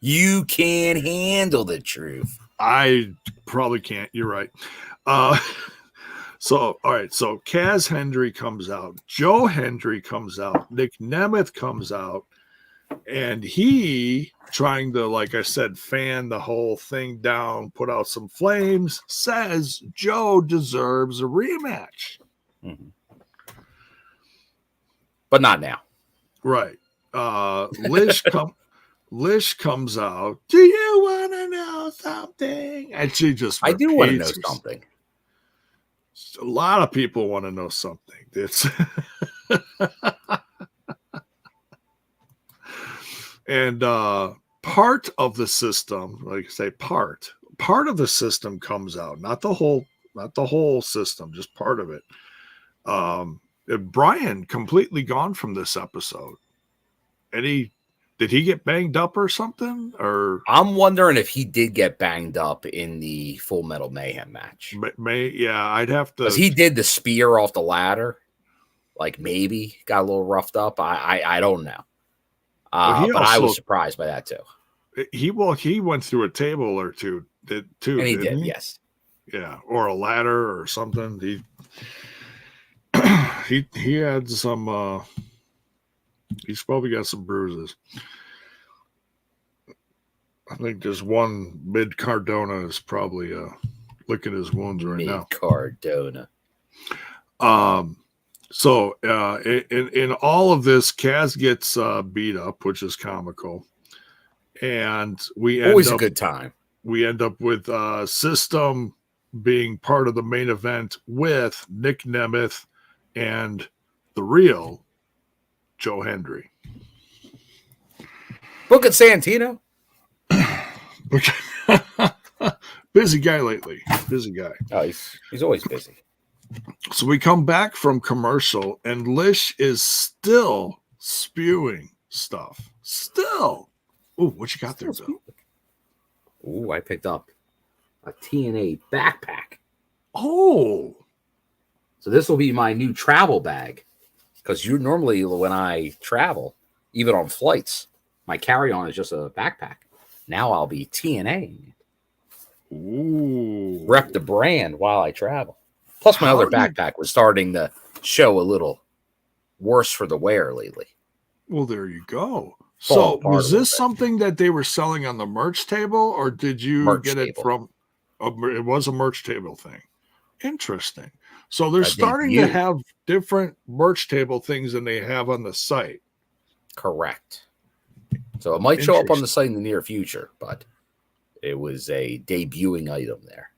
You can't handle the truth. I probably can't. You're right. So, all right. So, Kaz Hendry comes out. Joe Hendry comes out. Nick Nemeth comes out. And he, trying to, like I said, fan the whole thing down, put out some flames, says Joe deserves a rematch. Mm-hmm. But not now. Right. Lish comes out. Do you want to know something? And she just I do want to know something. A lot of people want to know something. It's and part of the system, like I say, part of the system comes out, not the whole system, just part of it. Brian completely gone from this episode. Did he get banged up or something? Or I'm wondering if he did get banged up in the Full Metal Mayhem match. I'd have to. Because he did the spear off the ladder. Like maybe got a little roughed up. I don't know. But I was surprised by that too. He went through a table or two. And he did, yes. Yeah, or a ladder or something. He had some. He's probably got some bruises. I think just one Mid Cardona is probably licking his wounds right now. Mid Cardona. So in all of this, Kaz gets beat up, which is comical, and we always a good time. We end up with System being part of the main event with Nick Nemeth and the real Joe Hendry. Book at Santino. Busy guy lately. Busy guy. Oh, he's always busy. So we come back from commercial, and Lish is still spewing stuff. Still. Ooh, what you got there, Bill? Ooh, I picked up a TNA backpack. Oh. So this will be my new travel bag. Because you normally, when I travel, even on flights, my carry-on is just a backpack. Now I'll be TNA. Ooh. Rep the brand while I travel. Plus, my other backpack was starting to show a little worse for the wear lately. Well, there you go. So was this something that they were selling on the merch table, or did you get it from? It was a merch table thing. Interesting. So they're starting to have different merch table things than they have on the site. Correct. So it might show up on the site in the near future, but it was a debuting item there.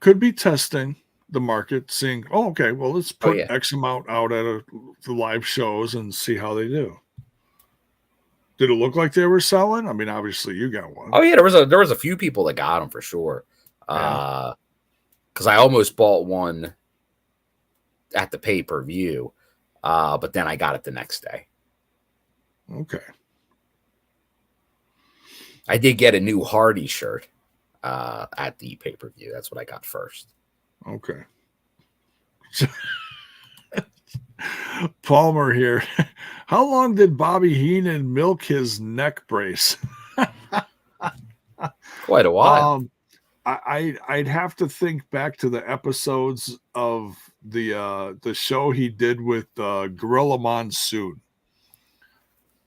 Could be testing the market, seeing, okay, well, let's put X amount out at the live shows and see how they do. Did it look like they were selling? I mean, obviously you got one. Oh yeah, there was a few people that got them for sure. Because I almost bought one at the pay-per-view, but then I got it the next day. Okay. I did get a new Hardy shirt at the pay-per-view. That's what I got first. Okay. Palmer here. How long did Bobby Heenan milk his neck brace? Quite a while. I'd have to think back to the episodes of the show he did with Gorilla Monsoon,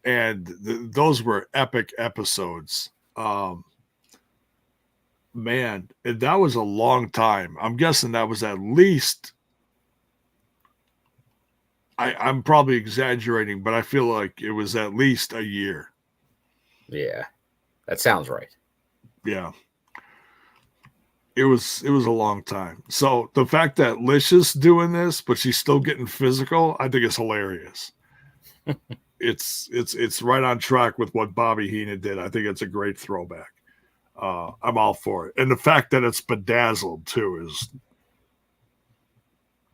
and those were epic episodes. Man, that was a long time. I'm guessing that was at least. I'm probably exaggerating, but I feel like it was at least a year. Yeah, that sounds right. Yeah. It was a long time. So the fact that Lisha's doing this, but she's still getting physical, I think it's hilarious. It's right on track with what Bobby Heenan did. I think it's a great throwback. I'm all for it. And the fact that it's bedazzled too is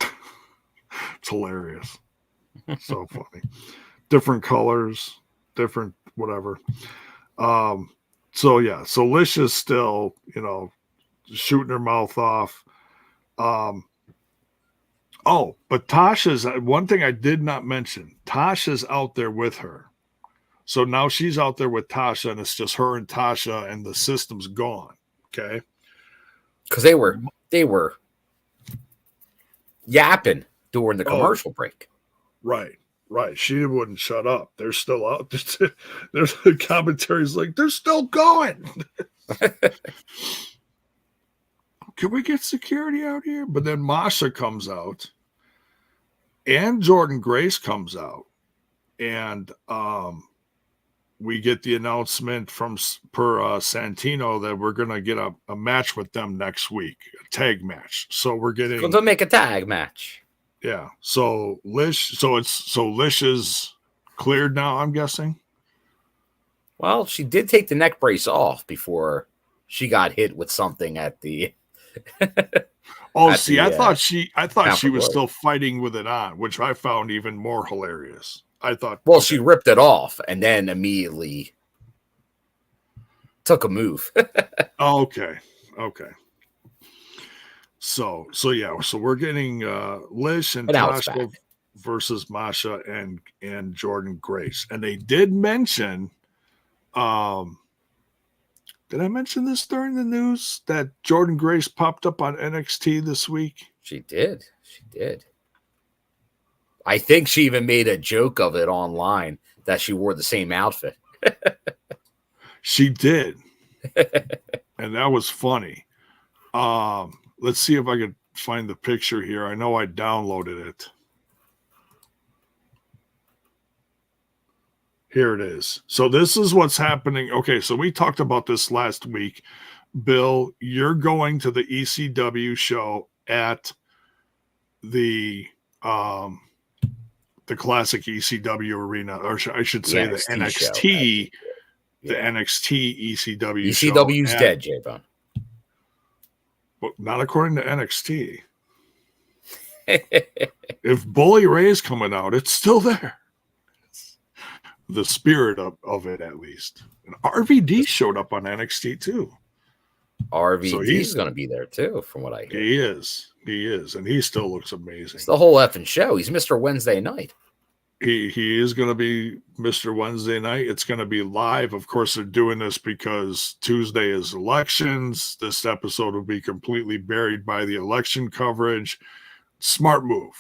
it's hilarious. So funny. Different colors, different whatever. So Lisha's still, shooting her mouth off. But Tasha's one thing I did not mention. Tasha's out there with her. So now she's out there with Tasha, and it's just her and Tasha, and the system's gone. Okay. Because they were yapping during the commercial break. Right. She wouldn't shut up. They're still out. There's the commentary's like, they're still going. Can we get security out here? But then Masha comes out and Jordan Grace comes out, and we get the announcement from Santino that we're going to get a match with them next week, a tag match. So we're getting going to make a tag match. Yeah. So Lish is cleared now, I'm guessing. Well, she did take the neck brace off before she got hit with something at the I thought she was still fighting with it on, which I found even more hilarious. I thought, she ripped it off and then immediately took a move. Okay. So we're getting Lish and Tasha versus Masha and Jordan Grace, and they did mention. Did I mention this during the news that Jordan Grace popped up on NXT this week? She did. I think she even made a joke of it online that she wore the same outfit. She did. And that was funny. Let's see if I could find the picture here. I know I downloaded it. Here it is. So this is what's happening. Okay, so we talked about this last week. Bill, you're going to the ECW show at the classic ECW arena, or I should say the NXT, the NXT ECW show. ECW's dead, J-Bone. But not according to NXT. If Bully Ray's coming out, it's still there. the spirit of it at least. And RVD showed up on NXT too. RVD So is going to be there too, from what I hear. He is, and he still looks amazing. It's the whole effing show. He's Mr. Wednesday Night. He is going to be Mr. Wednesday Night. It's going to be live. Of course, they're doing this because Tuesday is elections. This episode will be completely buried by the election coverage. Smart move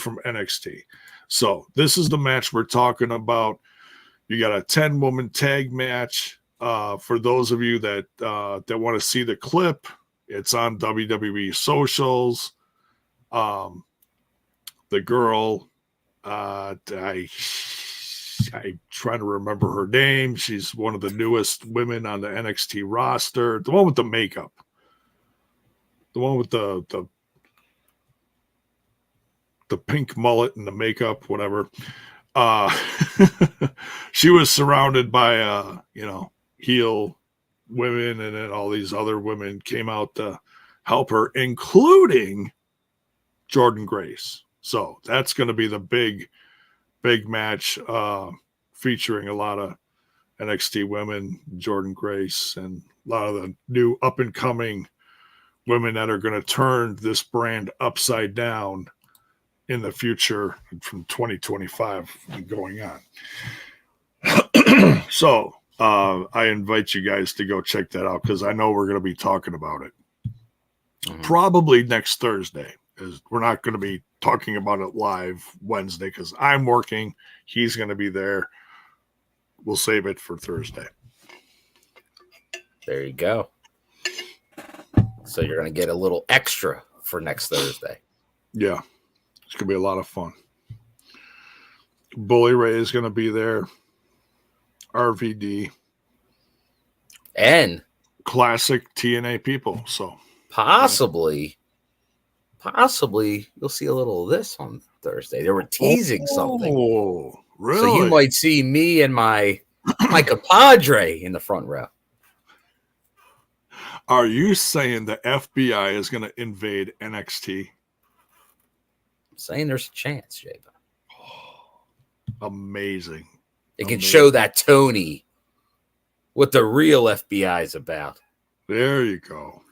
from NXT. So this is the match we're talking about. You got a 10-woman tag match. For those of you that want to see the clip, it's on WWE socials. The girl, I'm trying to remember her name. She's one of the newest women on the NXT roster. The one with the makeup. The one with the pink mullet and the makeup, whatever. She was surrounded by, heel women, and then all these other women came out to help her, including Jordynne Grace. So that's going to be the big match, featuring a lot of NXT women, Jordynne Grace, and a lot of the new up-and-coming women that are going to turn this brand upside down in the future from 2025 and going on. So I invite you guys to go check that out because I know we're going to be talking about it. Probably next Thursday. We're not going to be talking about it live Wednesday because I'm working. He's going to be there. We'll save it for Thursday. There you go. So you're going to get a little extra for next Thursday. Yeah. It's going to be a lot of fun. Bully Ray is going to be there. RVD. And classic TNA people. So possibly you'll see a little of this on Thursday. They were teasing something. Oh, really? So you might see me and my compadre in the front row. Are you saying the FBI is going to invade NXT? I'm saying there's a chance, Jay. Amazing. It can show that Tony what the real FBI is about. There you go.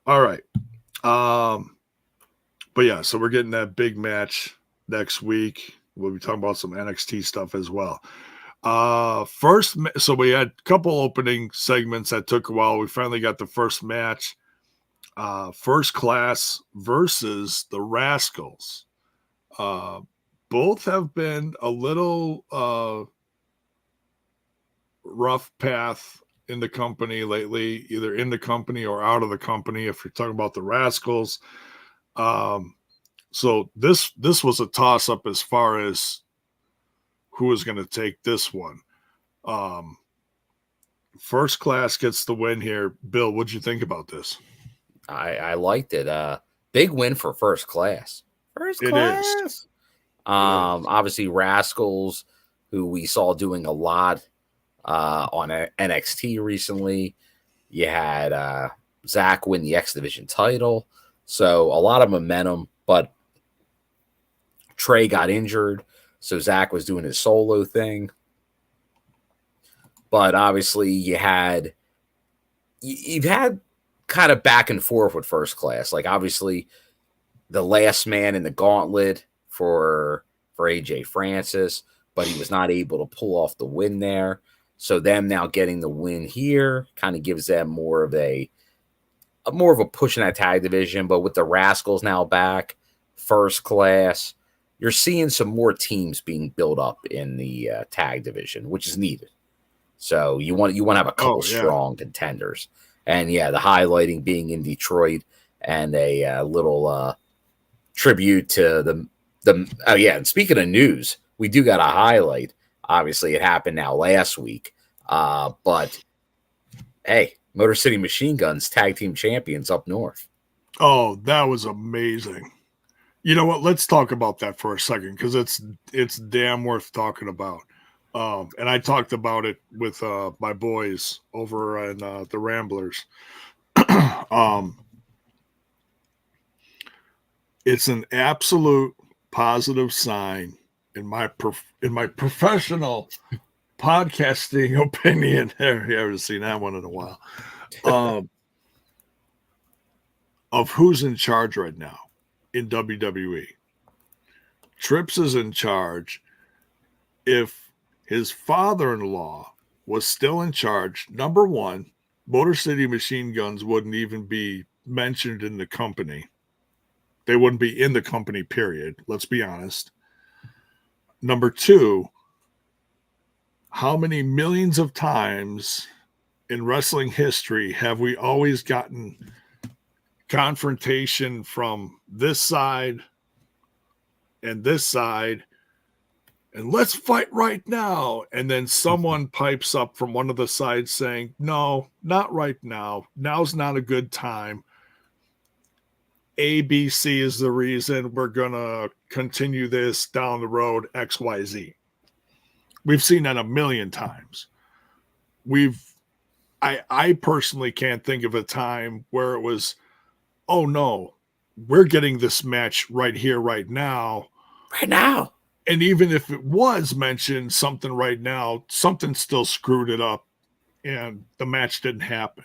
All right. But yeah, so we're getting that big match next week. We'll be talking about some NXT stuff as well. So we had a couple opening segments that took a while. We finally got the first match. First Class versus the Rascalz. Both have been a little rough path in the company lately, either in the company or out of the company, if you're talking about the Rascalz. So this was a toss-up as far as who is going to take this one. First Class gets the win here. Bill, what'd you think about this? I liked it. Big win for First Class. First Class. It is. Obviously Rascalz, who we saw doing a lot on NXT recently. You had Zach win the X Division title. So a lot of momentum, but Trey got injured. So Zach was doing his solo thing. But obviously you've had kind of back and forth with First Class. Like obviously the last man in the gauntlet for AJ Francis, but he was not able to pull off the win there. So them now getting the win here kind of gives them more of a push in that tag division. But with the Rascalz now back, First Class, you're seeing some more teams being built up in the tag division, which is needed. So you want to have a couple strong contenders. And yeah, the highlighting being in Detroit and a little tribute to the and speaking of news, we do got a highlight. Obviously, it happened now last week. But hey, Motor City Machine Guns tag team champions up north. Oh, that was amazing. You know what? Let's talk about that for a second because it's damn worth talking about. And I talked about it with my boys over in the Ramblers. It's an absolute positive sign in my professional podcasting opinion, there you haven't seen that one in a while. Of who's in charge right now in WWE. Trips is in charge. If his father-in-law was still in charge, number one, Motor City Machine Guns wouldn't even be mentioned in the company. They wouldn't be in the company, period. Let's be honest. Number two, how many millions of times in wrestling history have we always gotten confrontation from this side and this side, and let's fight right now, and then someone pipes up from one of the sides saying, no, not right now. Now's not a good time. ABC is the reason we're going to continue this down the road, XYZ. We've seen that a million times. I personally can't think of a time where it was, oh no, we're getting this match right here, right now. Right now. And even if it was mentioned something right now, something still screwed it up and the match didn't happen.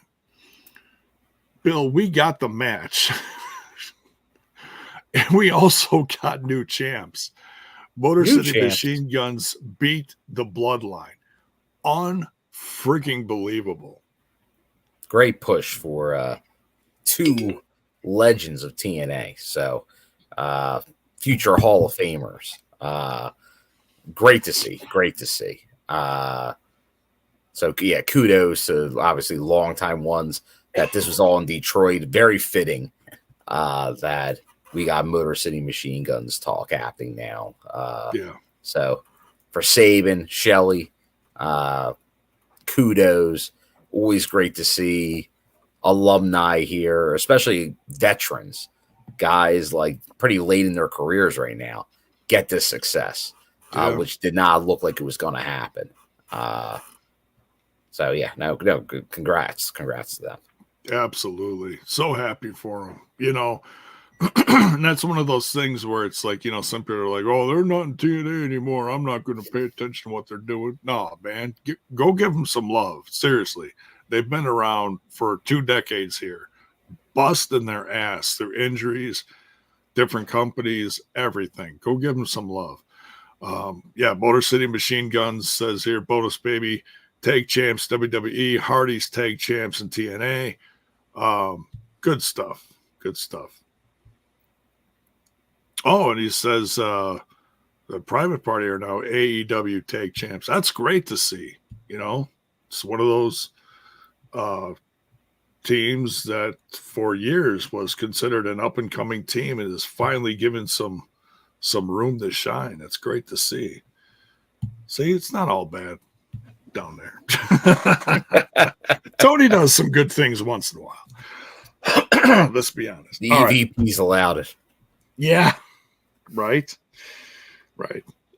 Bill, we got the match. And we also got new champs. Motor City Machine Guns beat the Bloodline. Unfreaking believable. Great push for two legends of TNA. So, future Hall of Famers. Great to see. So, yeah, kudos to obviously longtime ones that this was all in Detroit. Very fitting that we got Motor City Machine Guns talk happening now. So for Saban, Shelley, kudos. Always great to see alumni here, especially veterans, guys like pretty late in their careers right now, get this success, which did not look like it was going to happen. So yeah, no, congrats to them. Absolutely. So happy for them, you know. And that's one of those things where it's like, you know, some people are like, oh, they're not in TNA anymore. I'm not going to pay attention to what they're doing. No, man, go give them some love. Seriously. They've been around for 2 decades here, busting their ass through injuries, different companies, everything. Go give them some love. Motor City Machine Guns says here, bonus baby, tag champs, WWE, Hardy's tag champs in TNA. Good stuff. Oh, and he says the Private Party are now AEW tag champs. That's great to see. You know, it's one of those teams that for years was considered an up-and-coming team and is finally given some room to shine. That's great to see. See, it's not all bad down there. Tony does some good things once in a while. Let's be honest. The EVP's allowed it. Yeah. Right.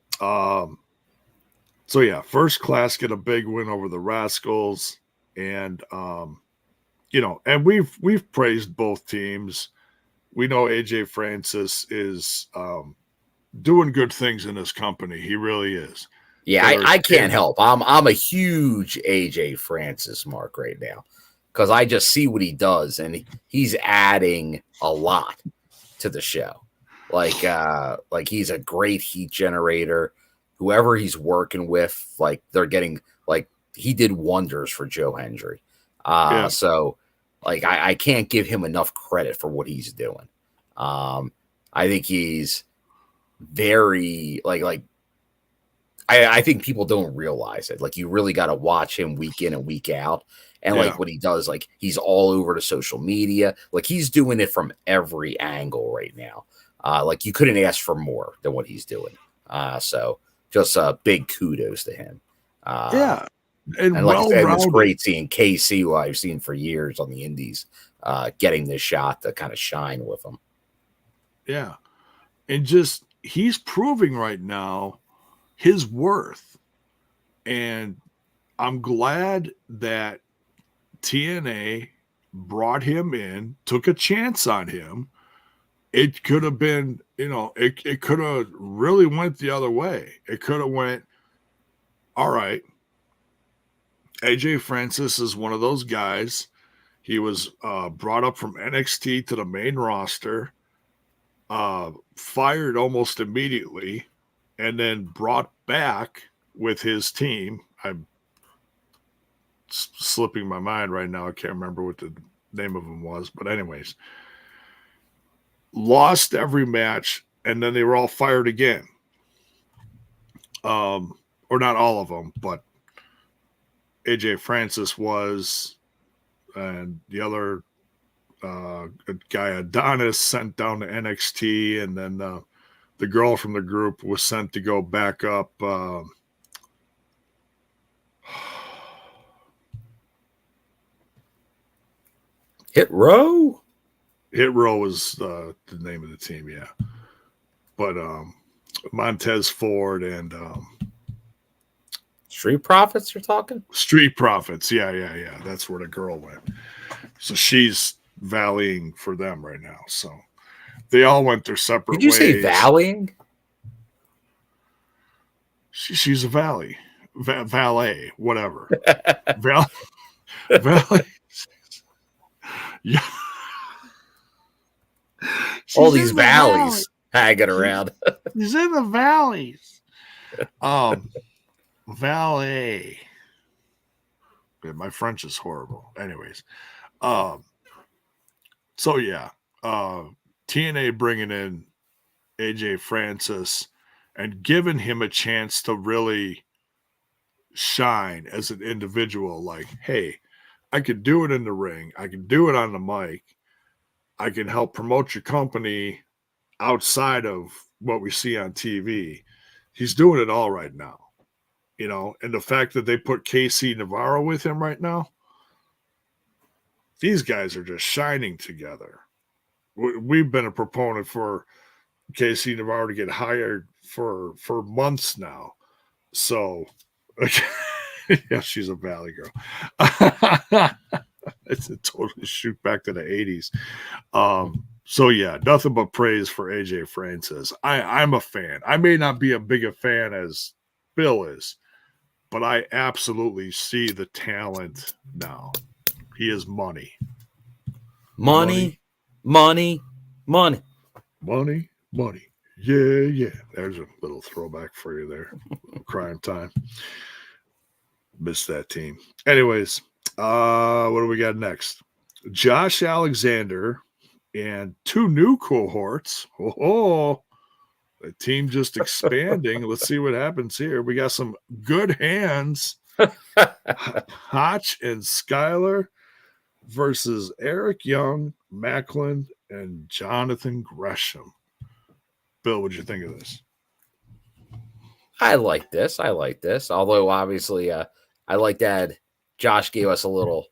So yeah, First Class get a big win over the Rascalz, and you know, and we've praised both teams. We know AJ Francis is doing good things in this company. He really is. Yeah, I can't help. I'm a huge AJ Francis mark right now because I just see what he does, and he's adding a lot to the show. Like he's a great heat generator. Whoever he's working with, like they're getting, like he did wonders for Joe Hendry. So like I can't give him enough credit for what he's doing. I think he's very I think people don't realize it. Like you really got to watch him week in and week out. And like what he does, like he's all over the social media. Like he's doing it from every angle right now. Like you couldn't ask for more than what he's doing. So just big kudos to him. And like I said, it's great seeing KC, who I've seen for years on the indies, getting this shot to kind of shine with him. Yeah. And just he's proving right now his worth. And I'm glad that TNA brought him in, took a chance on him, it could have been, it could have really went the other way. It could have went, all right, AJ Francis is one of those guys. He was brought up from NXT to the main roster, fired almost immediately, and then brought back with his team. I'm slipping my mind right now. I can't remember what the name of them was. But anyways, lost every match, and then they were all fired again. Or not all of them, but AJ Francis was, and the other guy Adonis sent down to NXT, and then the girl from the group was sent to go back up. Hit Row? Hit Row was the name of the team, yeah. But Montez Ford and Street Profits, you're talking? Street Profits, yeah. That's where the girl went. So she's valleying for them right now. So they all went their separate ways. Did you say valleying? She's a valet, whatever. Valet. Yeah. All these valleys hanging around. She's in the valleys. Valet. Yeah, my French is horrible. Anyways. So yeah. TNA bringing in AJ Francis and giving him a chance to really shine as an individual. Like, hey, I could do it in the ring. I can do it on the mic. I can help promote your company outside of what we see on TV. He's doing it all right now, and the fact that they put KC Navarro with him right now, these guys are just shining together. We've been a proponent for KC Navarro to get hired for months now. So, yeah, she's a Valley girl. It's a totally shoot back to the 80s. So, yeah, nothing but praise for AJ Francis. I'm a fan. I may not be as big a fan as Bill is, but I absolutely see the talent now. He is money. Money. Yeah. There's a little throwback for you there. Crime Time. Missed that team. Anyways, what do we got next? Josh Alexander and two new cohorts. Oh, the team just expanding. Let's see what happens here. We got some good hands. Hotch and Skyler versus Eric Young, Maclin, and Jonathan Gresham. Bill, what'd you think of this? I like this. Although obviously, I like that Josh gave us a little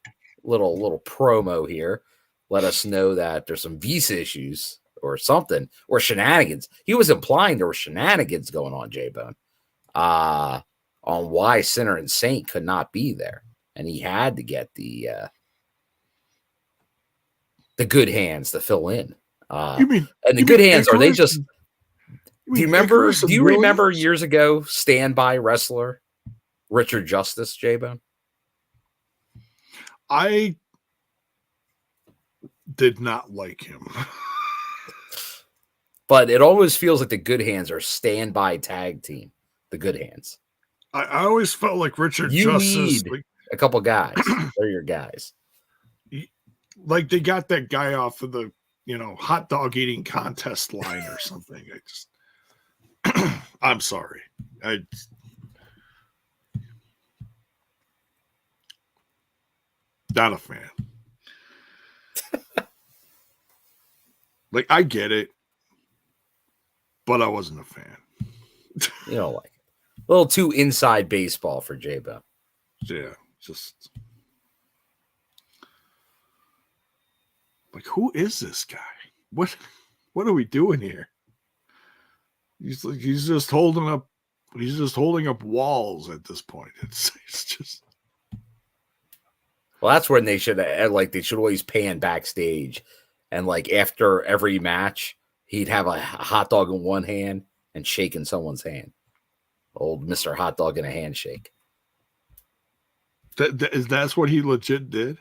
promo here. Let us know that there's some visa issues or something, or shenanigans. He was implying there were shenanigans going on, J-Bone, on why Sinner and Saint could not be there, and he had to get the good hands to fill in. The good hands, are they just? Do you remember? Do you remember years ago, standby wrestler Richard Justice, J-Bone? I did not like him. But it always feels like the Good Hands are standby tag team. The Good Hands. I always felt like Richard you Justice. Need a couple guys. They're your guys. Like they got that guy off of the hot dog eating contest line or something. I'm sorry. Not a fan. Like, I get it, but I wasn't a fan. You don't like it. A little too inside baseball for J-Bone. Yeah, just like, who is this guy? What are we doing here? He's just holding up walls at this point. It's just. Well, that's when they should always pan backstage, and like after every match, he'd have a hot dog in one hand and shaking someone's hand. Old Mr. Hot Dog in a handshake. That's what he legit did?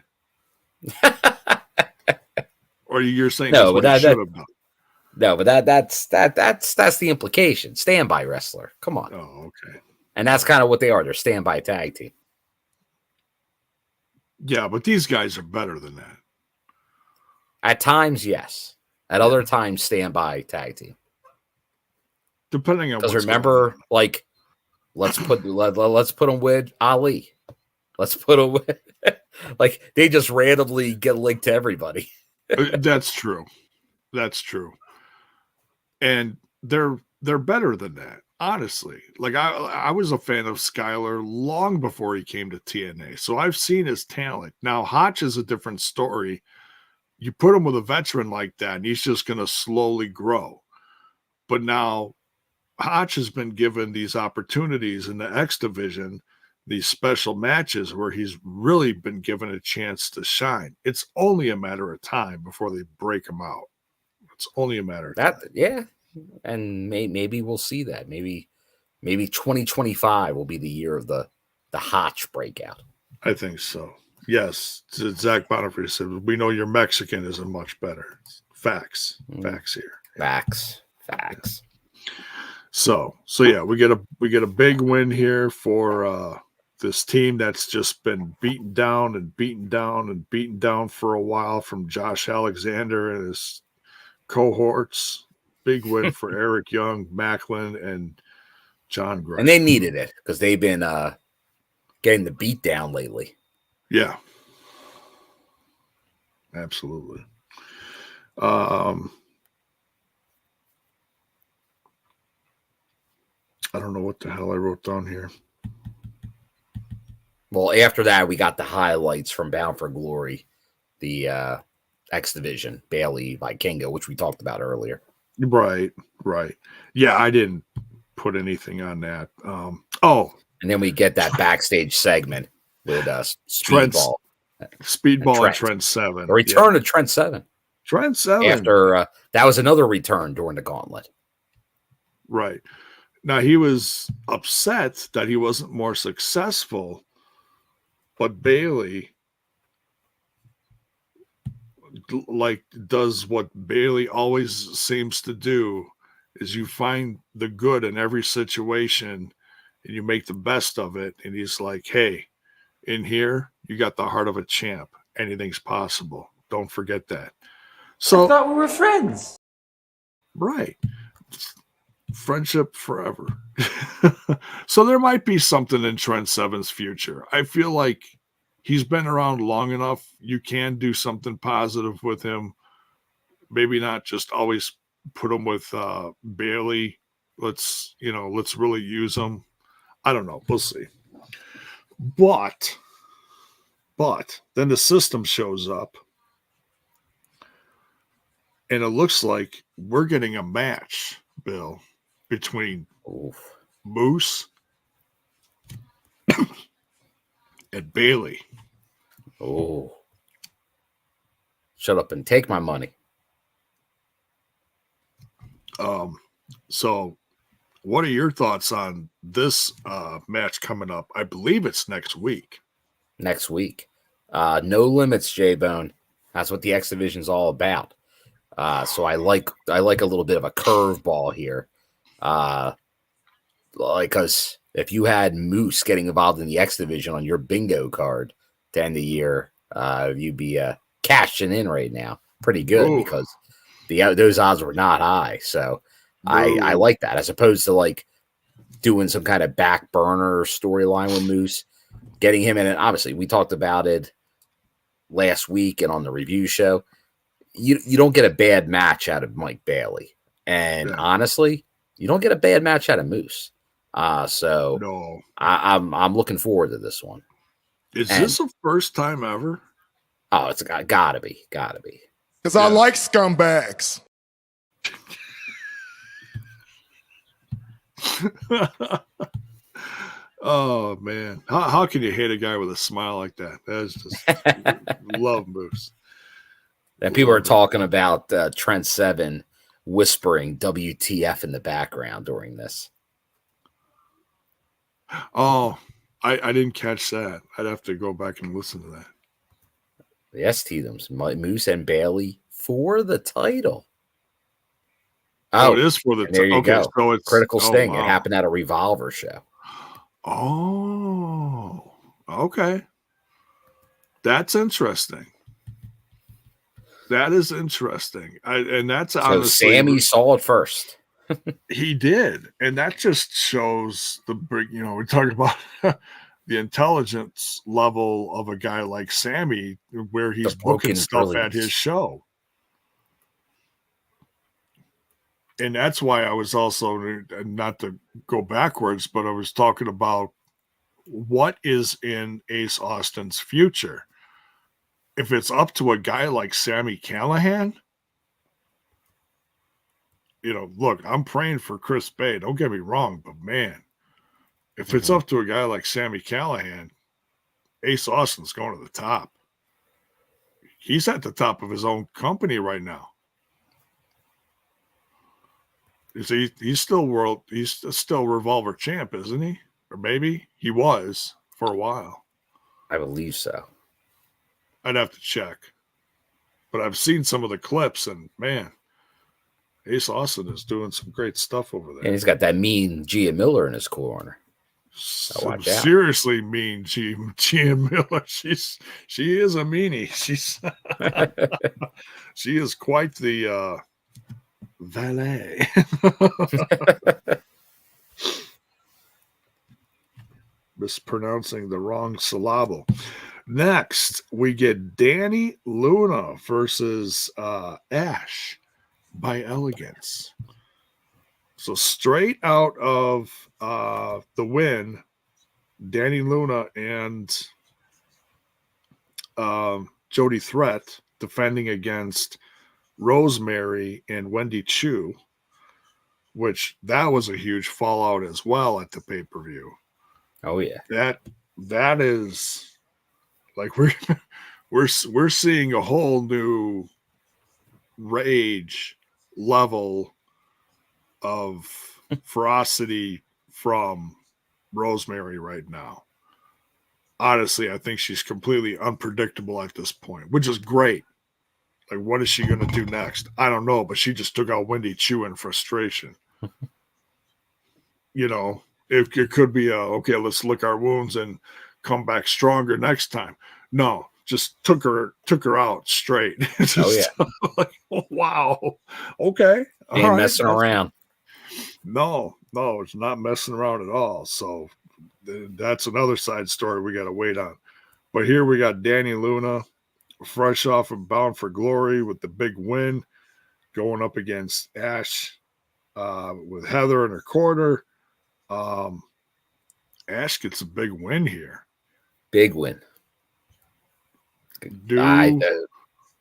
Or you're saying No, that's but what he should have done? No, but that's the implication. Standby wrestler. Come on. Oh, okay. And that's kind of what they are. They're standby tag team. Yeah, but these guys are better than that. At times, yes. At other times, standby tag team. Depending on. Because remember, like, let's put them with Ali. Let's put them with like they just randomly get linked to everybody. That's true. That's true. And they're better than that, honestly. Like I was a fan of Skyler long before he came to TNA, so I've seen his talent. Now Hotch is a different story. You put him with a veteran like that, and he's just going to slowly grow. But now Hotch has been given these opportunities in the X division, these special matches where he's really been given a chance to shine. It's only a matter of time before they break him out. It's only a matter of time. Yeah. And maybe we'll see that. Maybe 2025 will be the year of the Hotch breakout. I think so. Yes. Zach Bonifrey said, we know your Mexican isn't much better. Facts. Facts here. Facts. So yeah, we get a big win here for this team that's just been beaten down for a while from Josh Alexander and his cohorts. Big win for Eric Young, Maclin, and John Gresham. And they needed it because they've been getting the beat down lately. Yeah. Absolutely. I don't know what the hell I wrote down here. Well, after that, we got the highlights from Bound for Glory, the X Division, Bailey, Vikingo, which we talked about earlier. Right. Yeah, I didn't put anything on that. And then we get that backstage segment with Speedball. Speedball and Trent 7. The return of Trent 7. Trent 7. After that was another return during the gauntlet. Right. Now, he was upset that he wasn't more successful, but Bailey does what Bailey always seems to do, is you find the good in every situation and you make the best of it. And he's like, hey, in here, you got the heart of a champ. Anything's possible. Don't forget that. So I thought we were friends. Right. Friendship forever. So there might be something in Trent Seven's future. I feel like he's been around long enough. You can do something positive with him. Maybe not just always put him with Bailey. Let's really use him. I don't know. We'll see. But then the system shows up. And it looks like we're getting a match, Bill, between Moose and Bailey. Oh. Shut up and take my money. So what are your thoughts on this match coming up? I believe it's next week. Next week. No limits, J-Bone. That's what the X Division's all about. So I like a little bit of a curveball here. Because if you had Moose getting involved in the X Division on your bingo card to end the year, you'd be cashing in right now. Pretty good. Ooh. Because those odds were not high. So I like that, as opposed to like doing some kind of back burner storyline with Moose, getting him in. And obviously we talked about it last week and on the review show. You don't get a bad match out of Mike Bailey. And honestly, you don't get a bad match out of Moose. So no. I'm looking forward to this one. Is this the first time ever? Oh, it's gotta be. Because I like scumbags. Oh man, how can you hate a guy with a smile like that? That's just love Moose. And people are talking about Trent 7 whispering WTF in the background during this. Oh, I didn't catch that. I'd have to go back and listen to that. Yes, Teetums, Moose and Bailey for the title. Oh, it is for the there you okay, go. So it's Critical Sting. Wow. It happened at a Revolver show. Oh, okay. That's interesting. That is interesting. And that's so honestly Sammy saw it first. He did. And that just shows we talk about the intelligence level of a guy like Sammy, where he's booking stuff at his show. And that's why I was also, not to go backwards, but I was talking about what is in Ace Austin's future. If it's up to a guy like Sami Callihan, look, I'm praying for Chris Bey. Don't get me wrong, but man, if it's up to a guy like Sami Callihan, Ace Austin's going to the top. He's at the top of his own company right now. He's still Revolver champ, isn't he? Or maybe he was for a while. I believe so. I'd have to check. But I've seen some of the clips, and man, Ace Austin is doing some great stuff over there. And he's got that mean Gia Miller in his corner. Some seriously mean Gia Miller. She is a meanie. She is quite the valet. Mispronouncing the wrong syllable. Next, we get Dani Luna versus Ash by Elegance. So straight out of the win, Dani Luna and Jody Threat defending against Rosemary and Wendy Chu, which that was a huge fallout as well at the pay-per-view. Oh yeah. That is like we're seeing a whole new rage level of ferocity from Rosemary right now. Honestly, I think she's completely unpredictable at this point, which is great. Like, what is she going to do next? I don't know, but she just took out Wendy Chu in frustration. It could be okay, let's lick our wounds and come back stronger next time. No, just took her out straight. Like, oh, wow. Okay. Ain't messing around. No, it's not messing around at all. So that's another side story we got to wait on. But here we got Dani Luna, fresh off of Bound for Glory with the big win, going up against Ash with Heather in her corner. Ash gets a big win here. Big win.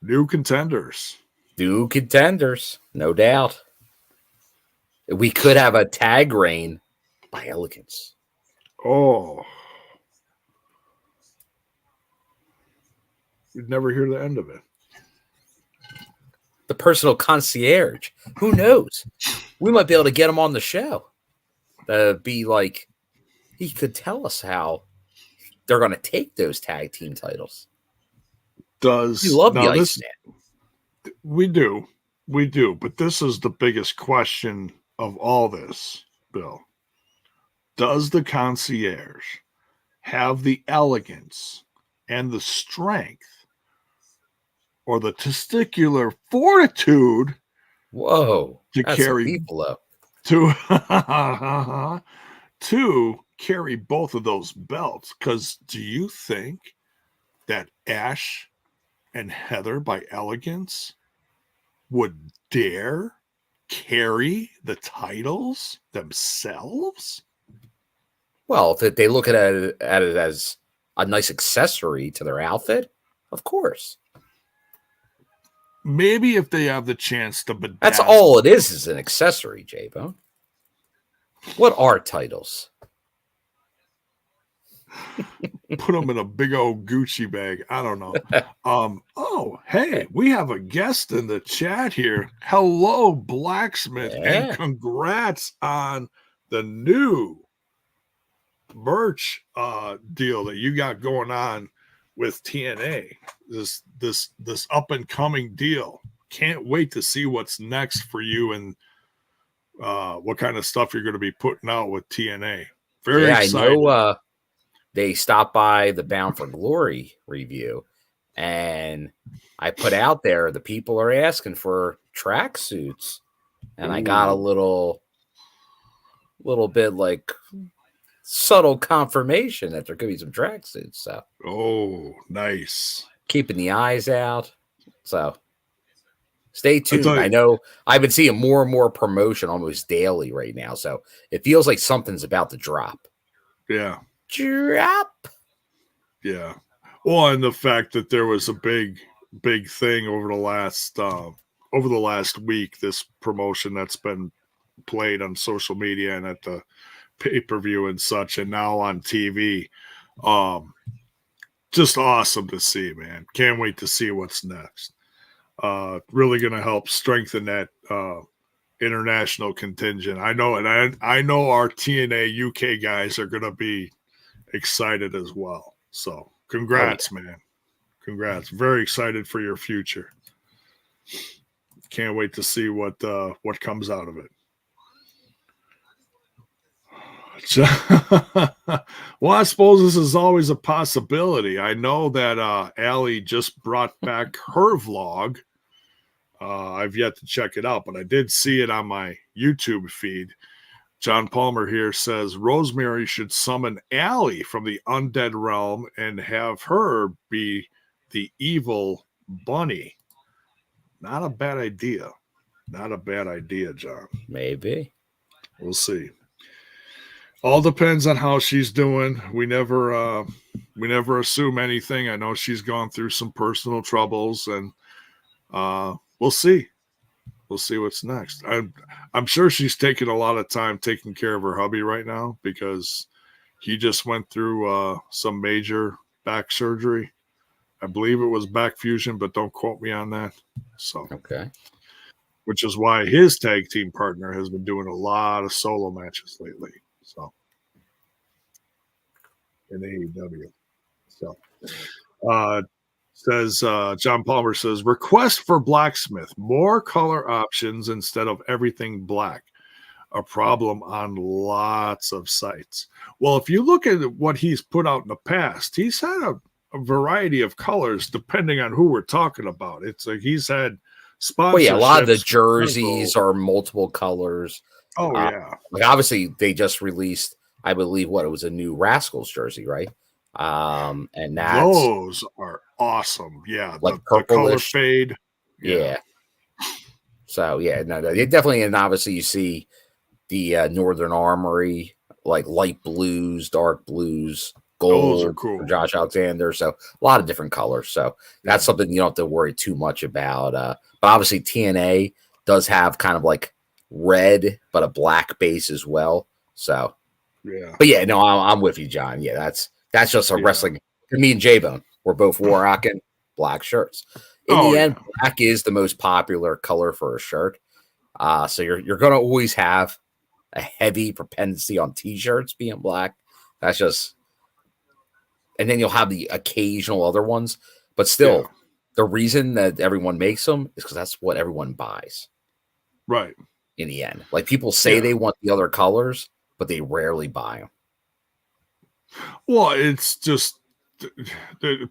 New contenders. New contenders, no doubt. We could have a tag reign by Elegance. Oh. You'd never hear the end of it. The personal concierge. Who knows? We might be able to get him on the show. Be like, he could tell us how they're going to take those tag team titles. We love the Iceman. We do. But this is the biggest question of all this, Bill. Does the concierge have the elegance and the strength or the testicular fortitude to carry people up to carry both of those belts? Because do you think that Ash and Heather by Elegance would dare carry the titles themselves? Well, if they look at it as a nice accessory to their outfit, of course. Maybe if they have the chance to bedazzle. That's all it is an accessory, J-Bone. What are titles? Put them in a big old Gucci bag. I don't know. Oh, hey, we have a guest in the chat here. Hello, Blacksmith, and congrats on the new merch deal that you got going on with TNA. This up and coming deal. Can't wait to see what's next for you and what kind of stuff you're going to be putting out with TNA. Very excited. I know they stopped by the Bound for Glory review, and I put out there the people are asking for tracksuits, and I got a little bit like subtle confirmation that there could be some tracksuits. So, nice. Keeping the eyes out. So, stay tuned. I know I've been seeing more and more promotion almost daily right now, so it feels like something's about to drop. Yeah. Drop. Yeah. Well, and the fact that there was a big thing over the last week, this promotion that's been played on social media and at the pay-per-view and such, and now on TV. Just awesome to see, man. Can't wait to see what's next. Really going to help strengthen that international contingent. I know, and I know our TNA UK guys are going to be excited as well. So congrats, man. Congrats. Very excited for your future. Can't wait to see what comes out of it. Well, I suppose this is always a possibility. I know that Allie just brought back her vlog. I've yet to check it out, but I did see it on my YouTube feed. John Palmer here says Rosemary should summon Allie from the undead realm and have her be the evil bunny. Not a bad idea. Not a bad idea, John. Maybe. We'll see. All depends on how she's doing. We never assume anything. I know she's gone through some personal troubles, and we'll see. We'll see what's next. I'm sure she's taking a lot of time taking care of her hubby right now because he just went through some major back surgery. I believe it was back fusion, but don't quote me on that. So okay. Which is why his tag team partner has been doing a lot of solo matches lately. So in AEW. So says John Palmer says request for Blacksmith, more color options instead of everything black. A problem on lots of sites. Well, if you look at what he's put out in the past, he's had a variety of colors depending on who we're talking about. It's like he's had sponsorships. Well, yeah, a lot of the jerseys are multiple colors. Oh, yeah. Like obviously they just released, I believe, it was a new Rascalz jersey, right? And those are awesome. Yeah, like the color fade. Yeah. So yeah, no, they definitely, and obviously you see the Northern Armory, like light blues, dark blues, gold. Those are cool. For Josh Alexander. So a lot of different colors. So that's something you don't have to worry too much about. But obviously TNA does have kind of like red, but a black base as well. So yeah. But yeah, no, I'm with you, John. Yeah, that's just a wrestling. Me and J-Bone, we're both rocking black shirts. In the end, black is the most popular color for a shirt. So you're going to always have a heavy propensity on T-shirts being black. That's just, and then you'll have the occasional other ones, but still, the reason that everyone makes them is because that's what everyone buys. Right. In the end, like people say they want the other colors, but they rarely buy them. Well, it's just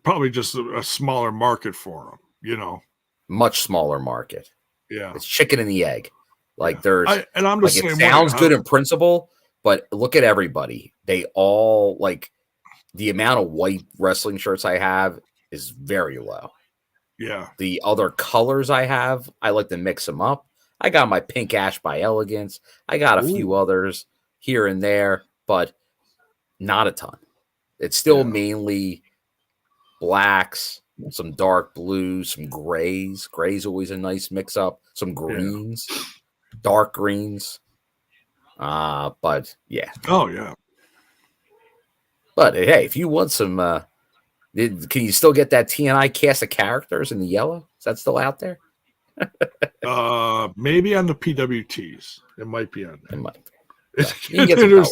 probably just a smaller market for them, you know. Much smaller market. Yeah, it's chicken and the egg. Like there's, and I'm the same way. It sounds good in principle, but look at everybody. They all like the amount of white wrestling shirts I have is very low. Yeah, the other colors I have, I like to mix them up. I got my pink ash by Elegance. I got a few others here and there, but not a ton. It's still mainly blacks, some dark blues, some grays. Grays always a nice mix up. Some greens, dark greens. But yeah. Oh yeah. But hey, if you want some, can you still get that TNI cast of characters in the yellow? Is that still out there? Maybe on the PWTs. It might be on there. It might be. So you can get some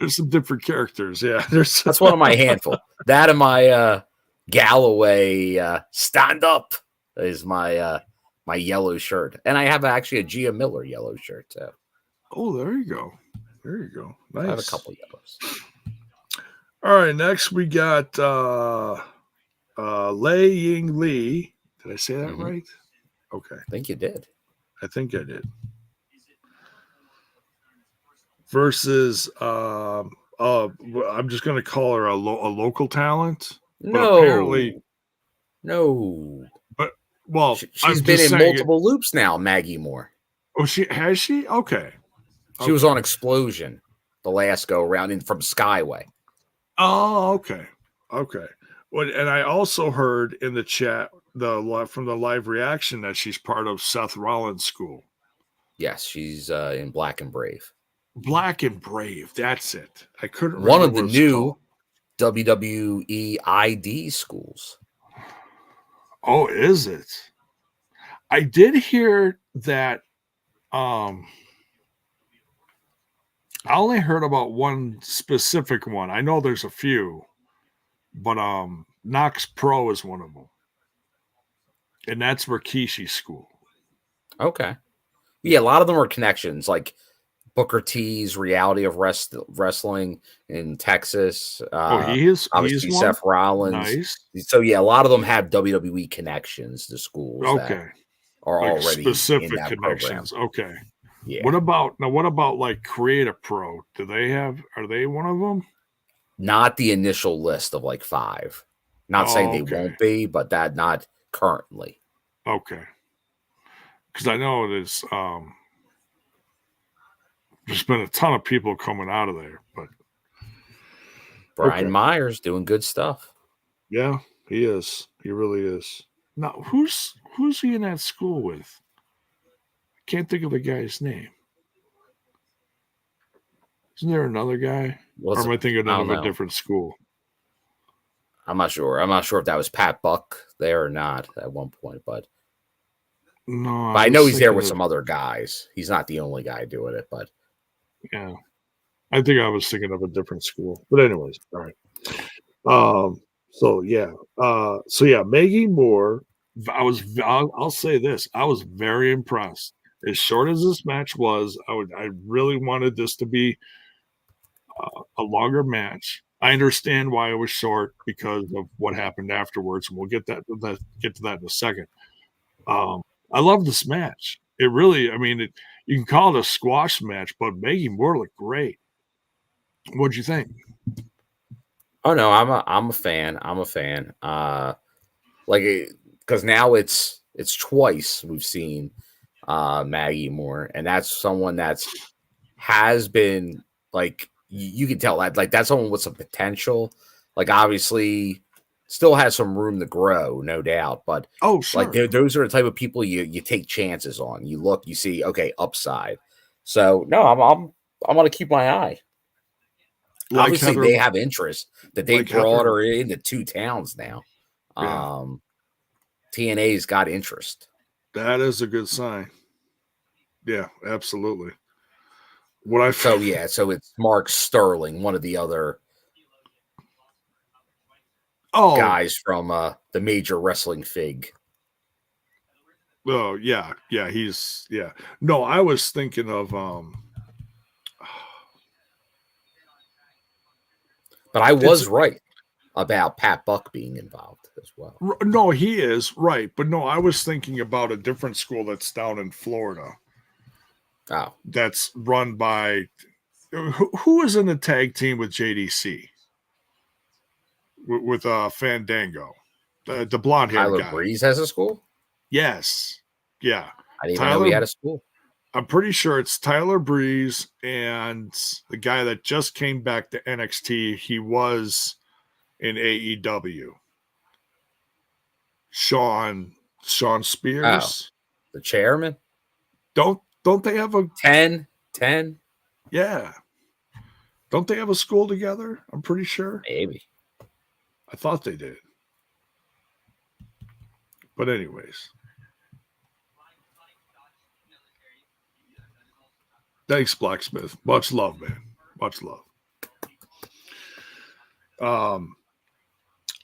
there's some different characters. Yeah, that's one of my handful. That and my Galloway stand up is my my yellow shirt, and I have actually a Gia Miller yellow shirt too. Oh, there you go. There you go. Nice. I have a couple yellows. All right, next we got Lei Ying Lee. Did I say that right? Okay. I think you did. I think I did. Versus, I'm just going to call her a local talent. No. Apparently, no. But, well, she's been in multiple loops now, Maggie Moore. Oh, has she? Okay. She was on Explosion the last go around from Skyway. Oh, okay. Okay. Well, and I also heard in the chat from the live reaction that she's part of Seth Rollins' school. Yes, she's in Black and Brave. Black and Brave. That's it. I couldn't remember. One of the new WWE ID schools. Oh, is it? I did hear that. I only heard about one specific one. I know there's a few, but Knox Pro is one of them. And that's Rikishi's school. Okay. Yeah, a lot of them are connections, like Booker T's Reality of Wrestling in Texas. He is Seth Rollins. Nice. So, yeah, a lot of them have WWE connections to schools. Okay. Are like already specific in that connections. Program. Okay. Yeah. What about like Creative Pro? Are they one of them? Not the initial list of like 5. Not saying they won't be, but that not currently. Okay. Because I know there's been a ton of people coming out of there, but Brian Myers doing good stuff. Yeah, he is. He really is. Now, who's he in that school with? I can't think of the guy's name. Isn't there another guy? Or am I thinking of a different school? I'm not sure. I'm not sure if that was Pat Buck there or not at one point, but no. But I know he's there with some other guys. He's not the only guy doing it, but yeah. I think I was thinking of a different school. But anyways, all right. So yeah, Maggie Moore. I'll say this. I was very impressed. As short as this match was, I really wanted this to be a longer match. I understand why it was short because of what happened afterwards, and we'll get to that in a second. I love this match. It really, you can call it a squash match, but Maggie Moore looked great. What'd you think? Oh no, I'm a fan. Because now it's twice we've seen Maggie Moore, and that's someone has been like you can tell that's someone with some potential. Like obviously, still has some room to grow, no doubt. But sure. Like those are the type of people you take chances on. You look, you see, okay, upside. So no, I'm gonna keep my eye. Like obviously, they have interest that they brought her into 2 towns now. Yeah. TNA's got interest. That is a good sign. Yeah, absolutely. So it's Mark Sterling, one of the other guys from the Major Wrestling Fig. Oh yeah, No, I was thinking of But I was right about Pat Buck being involved as well. No, he is right. But no, I was thinking about a different school that's down in Florida. Oh. That's run by who is in the tag team with JDC? With Fandango. The blonde hair guy. Tyler Breeze has a school? Yes. Yeah. I didn't even know he had a school. I'm pretty sure it's Tyler Breeze and the guy that just came back to NXT. He was in AEW. Sean Spears. Oh, the chairman? Don't they have a 10? Yeah. Don't they have a school together? I'm pretty sure. Maybe. I thought they did. But anyways. Thanks, Blacksmith. Much love, man. Much love.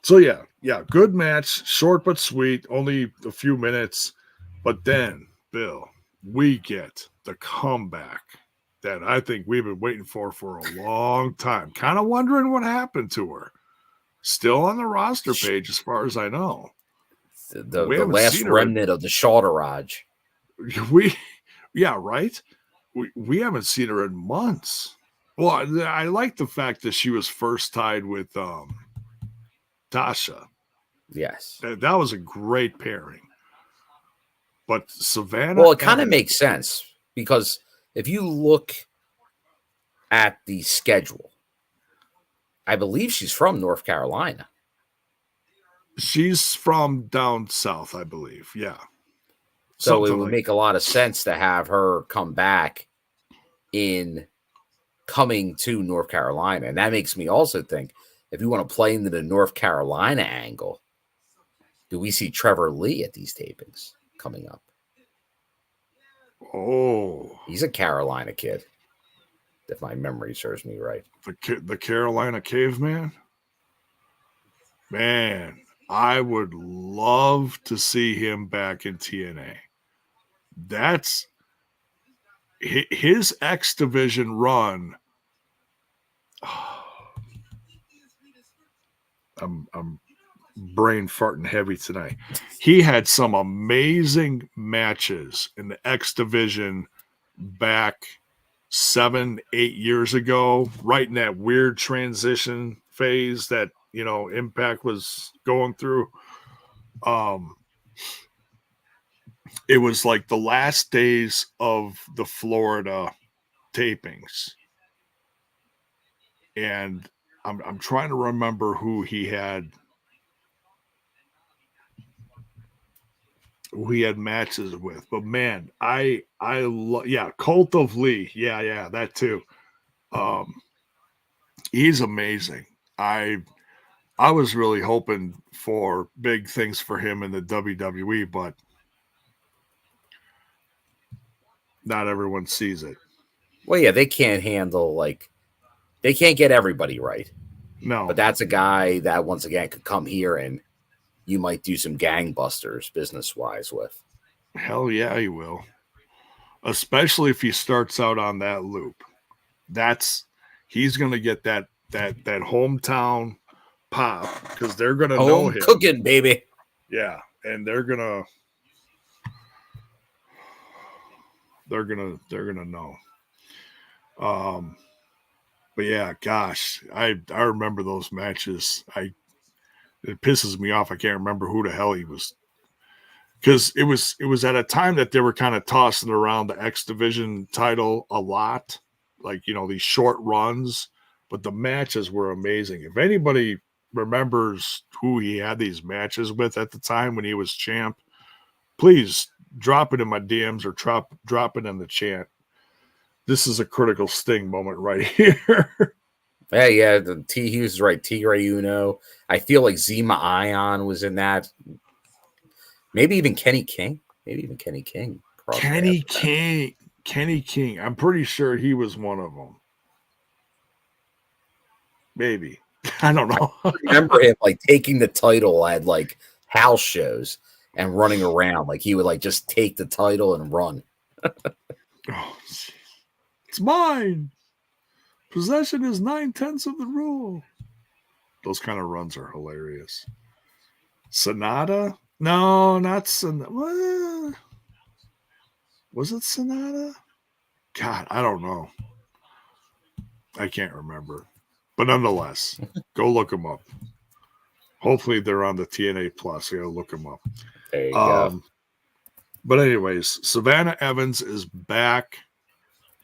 So yeah, good match, short but sweet, only a few minutes. But then, Bill, we get the comeback that I think we've been waiting for a long time. Kind of wondering what happened to her. Still on the roster page, as far as I know. The last remnant of the Shawderage. Right? We haven't seen her in months. Well, I like the fact that she was first tied with Tasha. Yes. That was a great pairing. But Savannah... Well, it kind of makes sense because if you look at the schedule, I believe she's from North Carolina. She's from down south, I believe. Yeah. So it would make a lot of sense to have her come back in coming to North Carolina. And that makes me also think, if you want to play into the North Carolina angle, do we see Trevor Lee at these tapings coming up? Oh. He's a Carolina kid, if my memory serves me right. The Carolina caveman? Man, I would love to see him back in TNA. That's his X Division run. I'm brain farting heavy tonight. He had some amazing matches in the X Division back 7-8 years ago, right in that weird transition phase that, Impact was going through. It was like the last days of the Florida tapings. And I'm trying to remember who he had matches with. But man, I love, Cult of Lee. Yeah, that too. He's amazing. I was really hoping for big things for him in the WWE, but not everyone sees it. Well, yeah, they can't handle, they can't get everybody right. No. But that's a guy that, once again, could come here and you might do some gangbusters business-wise with. Hell yeah, he will. Especially if he starts out on that loop. He's going to get that hometown pop because they're going to know him. Cooking, baby. Yeah, and they're going to know. But yeah, gosh, I remember those matches. It pisses me off. I can't remember who the hell he was, because it was at a time that they were kind of tossing around the X Division title a lot, these short runs. But the matches were amazing. If anybody remembers who he had these matches with at the time when he was champ, please drop it in my DMs or drop it in the chat. This is a critical Sting moment right here. Yeah, the T Hughes is right. T Ray Uno. I feel like Zima Ion was in that. Maybe even Kenny King. Kenny King. I'm pretty sure he was one of them. Maybe. I don't know. I remember him taking the title at house shows and running around. He would just take the title and run. Oh, it's mine. Possession is 9/10 of the rule. Those kind of runs are hilarious. Sonata? No, not Sonata. Was it Sonata? God, I don't know. I can't remember. But nonetheless, go look them up. Hopefully they're on the TNA Plus. You gotta look them up. There you go. But anyways, Savannah Evans is back.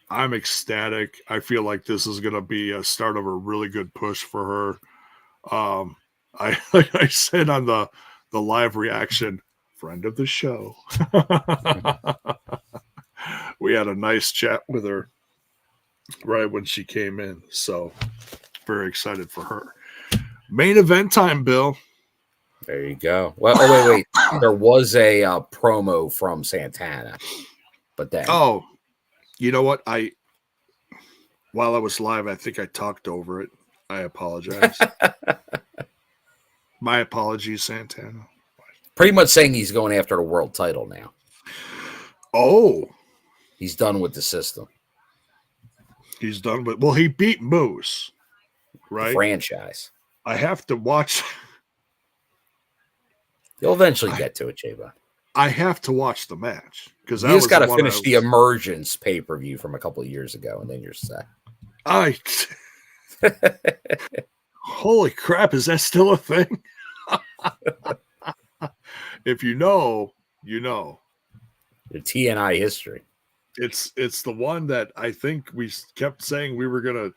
I'm ecstatic. I feel like this is going to be a start of a really good push for her. Like I said on the live reaction, friend of the show. We had a nice chat with her. right when she came in. So very excited for her. Main event time, Bill. There you go. Well, oh wait. There was a promo from Santana, but then you know what? While I was live, I think I talked over it. I apologize. My apologies, Santana. Pretty much saying he's going after the world title now. Oh, he's done with the system. He's done with. Well, he beat Moose, right? The franchise. I have to watch. You'll eventually get to it, J-Bone. I have to watch the match because you just got to finish the Emergence pay-per-view from a couple of years ago, and then you're set. Holy crap! Is that still a thing? If you know, you know. The TNI history. It's the one that I think we kept saying we were going to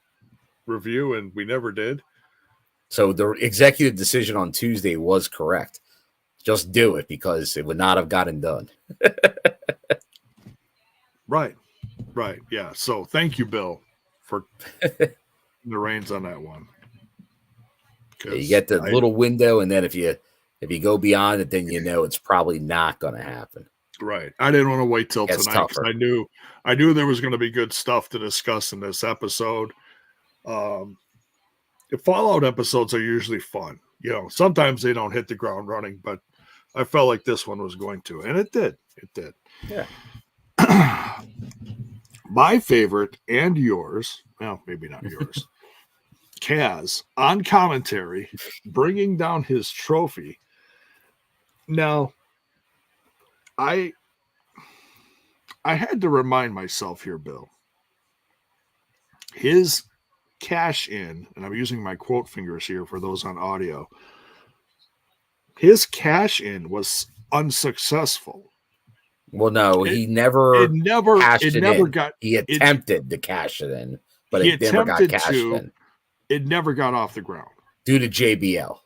review, and we never did. So the executive decision on Tuesday was correct. Just do it because it would not have gotten done. Right. Yeah. So thank you, Bill, for the reins on that one. Yeah, you get the little window, and then if you go beyond it, then you know it's probably not going to happen. Right. I didn't want to wait till It's tonight because tougher. I knew there was going to be good stuff to discuss in this episode. The Fallout episodes are usually fun. You know, sometimes they don't hit the ground running, but I felt like this one was going to, and it did. It did. Yeah. My favorite and yours, well, maybe not yours, Kaz on commentary, bringing down his trophy. Now, I had to remind myself here, Bill. His cash in, and I'm using my quote fingers here for those on audio. His cash in was unsuccessful. Well, no, he never cashed it in. He attempted to cash it in, but it never got cashed in. It never got off the ground. Due to JBL.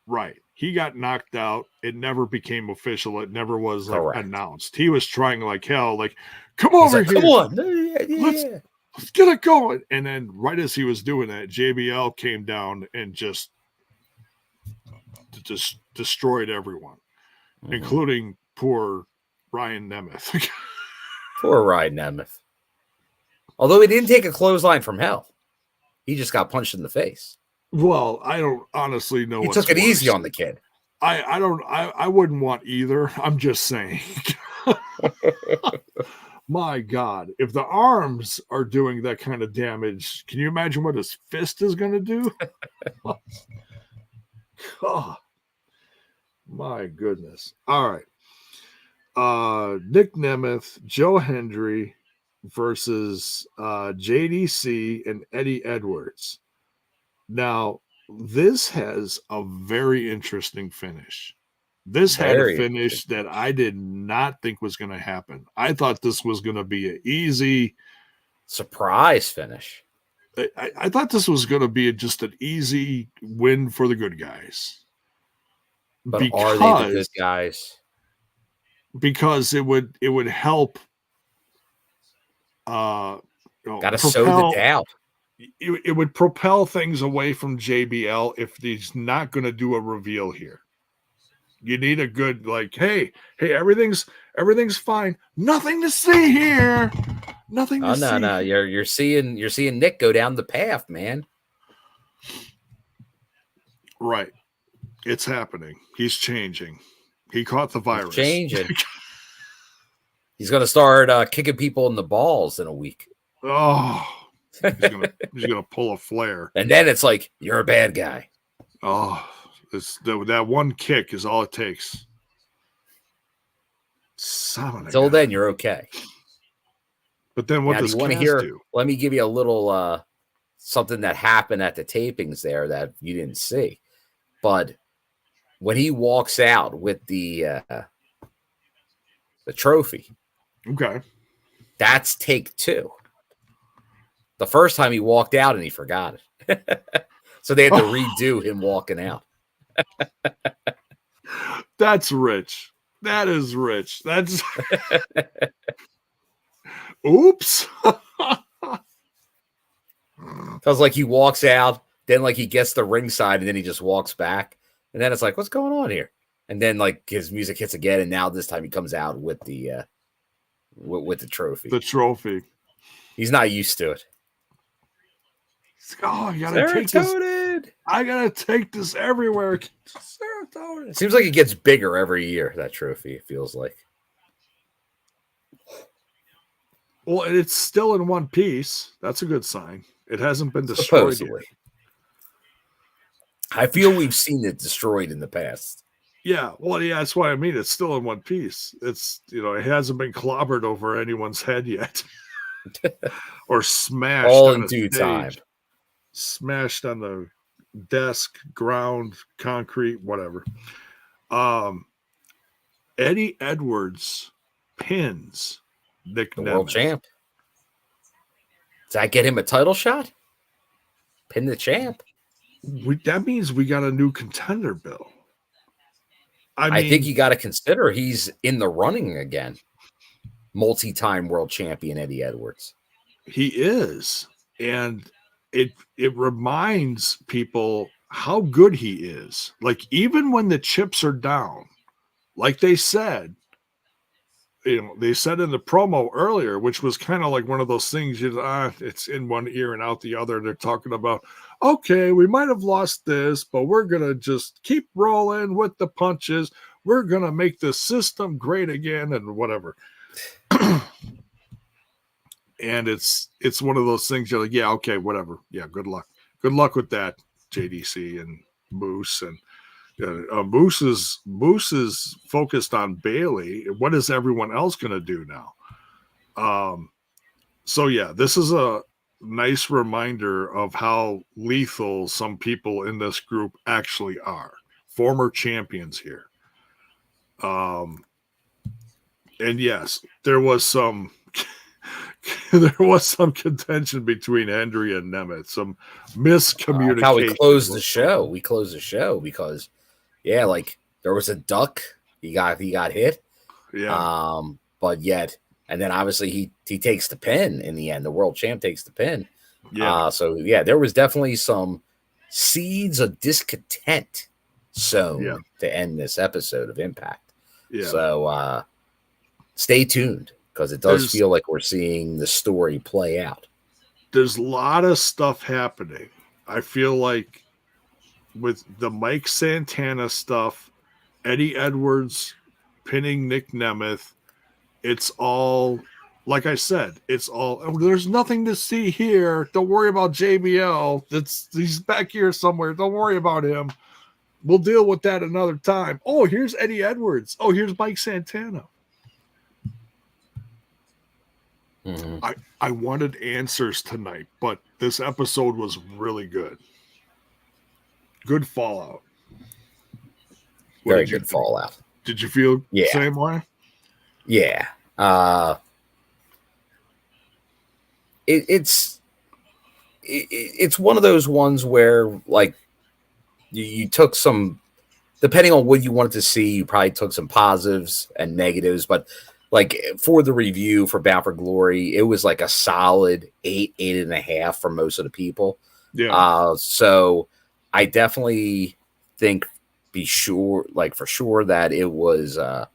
Right. He got knocked out. It never became official. It never was announced. He was trying like hell, like, come over here. Come on. Let's get it going. And then right as he was doing that, JBL came down and just destroyed everyone, including poor Ryan Nemeth. Poor Ryan Nemeth. Although he didn't take a clothesline from hell. He just got punched in the face. Well, I don't honestly know. He took it easy on the kid. I wouldn't want either. I'm just saying. My God, if the arms are doing that kind of damage, can you imagine what his fist is going to do? God, my goodness. All right. Nick Nemeth, Joe Hendry versus JDC and Eddie Edwards. Now, this has a very interesting finish. This had a finish that I did not think was going to happen. I thought this was going to be an easy surprise finish. I thought this was going to be just an easy win for the good guys. But are they the good guys? Because it would help. Got to sow the doubt. It would propel things away from JBL if he's not going to do a reveal here. You need a good hey, everything's fine. Nothing to see here. Nothing to see. No. You're seeing Nick go down the path, man. Right. It's happening. He's changing. He caught the virus. He's changing. He's going to start kicking people in the balls in a week. Oh. He's gonna pull a flare, and then it's like you're a bad guy. Oh, that one kick is all it takes. Until then, you're okay. But then, what does you want to hear? Do? Let me give you a little something that happened at the tapings there that you didn't see. But when he walks out with the trophy, okay, that's take 2. The first time he walked out and he forgot it. So they had to redo him walking out. That's rich. That is rich. That's oops. was like he walks out, then like he gets the ringside, and then he just walks back, and then it's like, what's going on here? And then like his music hits again, and now this time he comes out with the trophy. The trophy. He's not used to it. Oh, you gotta take this. I gotta take this everywhere. Serotonin. It seems like it gets bigger every year. That trophy, it feels like. Well, it's still in one piece. That's a good sign. It hasn't been destroyed Supposedly. I feel we've seen it destroyed in the past. Yeah, well, yeah, that's why I mean it's still in one piece. It's, it hasn't been clobbered over anyone's head yet, or smashed. All on in due time. Smashed on the desk, ground, concrete, whatever. Eddie Edwards pins Nick The Nemeth. world champ. Does that get him a title shot? Pin the champ. That means we got a new contender, Bill. I think you got to consider he's in the running again. Multi-time world champion Eddie Edwards. He is. And it reminds people how good he is. Like, even when the chips are down, like they said, they said in the promo earlier, which was kind of like one of those things, it's in one ear and out the other. They're talking about, okay, we might have lost this, but we're going to just keep rolling with the punches. We're going to make the system great again and whatever. And it's one of those things you're like, yeah, okay, whatever. Yeah, good luck. Good luck with that, JDC and Moose. And Moose is focused on Bailey. What is everyone else going to do now? So yeah, this is a nice reminder of how lethal some people in this group actually are. Former champions here. And yes, there was some contention between Hendry and Nemeth, some miscommunication. How we closed the show. We closed the show because, yeah, like there was a duck. He got hit. Yeah. But yet, and then obviously he takes the pin in the end. The world champ takes the pin. Yeah. So yeah, there was definitely some seeds of discontent sown to end this episode of Impact. Yeah. So stay tuned, because it does feel like we're seeing the story play out. There's a lot of stuff happening. I feel like with the Mike Santana stuff, Eddie Edwards pinning Nick Nemeth, it's all, like I said, there's nothing to see here. Don't worry about JBL. He's back here somewhere. Don't worry about him. We'll deal with that another time. Oh, here's Eddie Edwards. Oh, here's Mike Santana. Mm-hmm. I wanted answers tonight, but this episode was really good. Good fallout. Very good fallout. Did you feel the same way? Yeah. It's one of those ones where, like, you took some, depending on what you wanted to see, you probably took some positives and negatives, but like for the review for Bound for Glory, it was like a solid 8.5 for most of the people. Yeah. So I definitely think for sure that it was I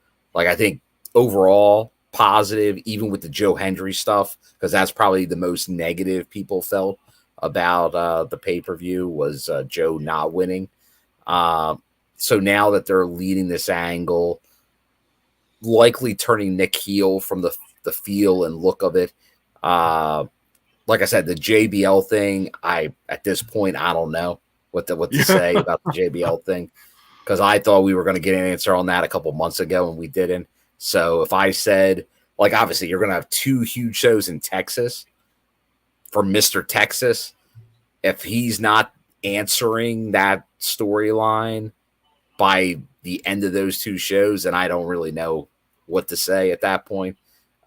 think overall positive, even with the Joe Hendry stuff, because that's probably the most negative people felt about the pay-per-view was Joe not winning. So now that they're leading this angle, likely turning Nick heel from the feel and look of it. Like I said, the JBL thing, at this point, I don't know what to say about the JBL thing, because I thought we were going to get an answer on that a couple months ago and we didn't. So if I said, like, obviously you're going to have 2 huge shows in Texas for Mr. Texas, if he's not answering that storyline by the end of those 2 shows, then I don't really know what to say at that point.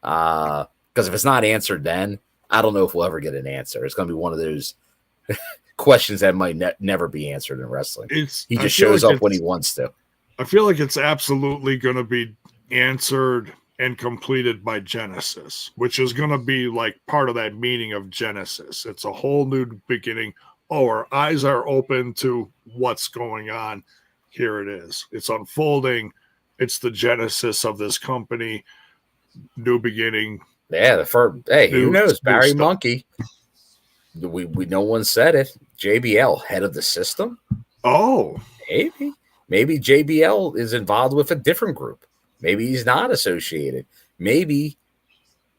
Because if it's not answered then, I don't know if we'll ever get an answer. It's going to be one of those questions that might never be answered in wrestling. He just shows up when he wants to. I feel like it's absolutely going to be answered and completed by Genesis, which is going to be like part of that meaning of Genesis. It's a whole new beginning. Oh, our eyes are open to what's going on. Here it is. It's unfolding. It's the genesis of this company. New beginning. Yeah, the first. Hey, who knows? Barry Monkey. We no one said it. JBL, head of the system. Oh, maybe JBL is involved with a different group. Maybe he's not associated. Maybe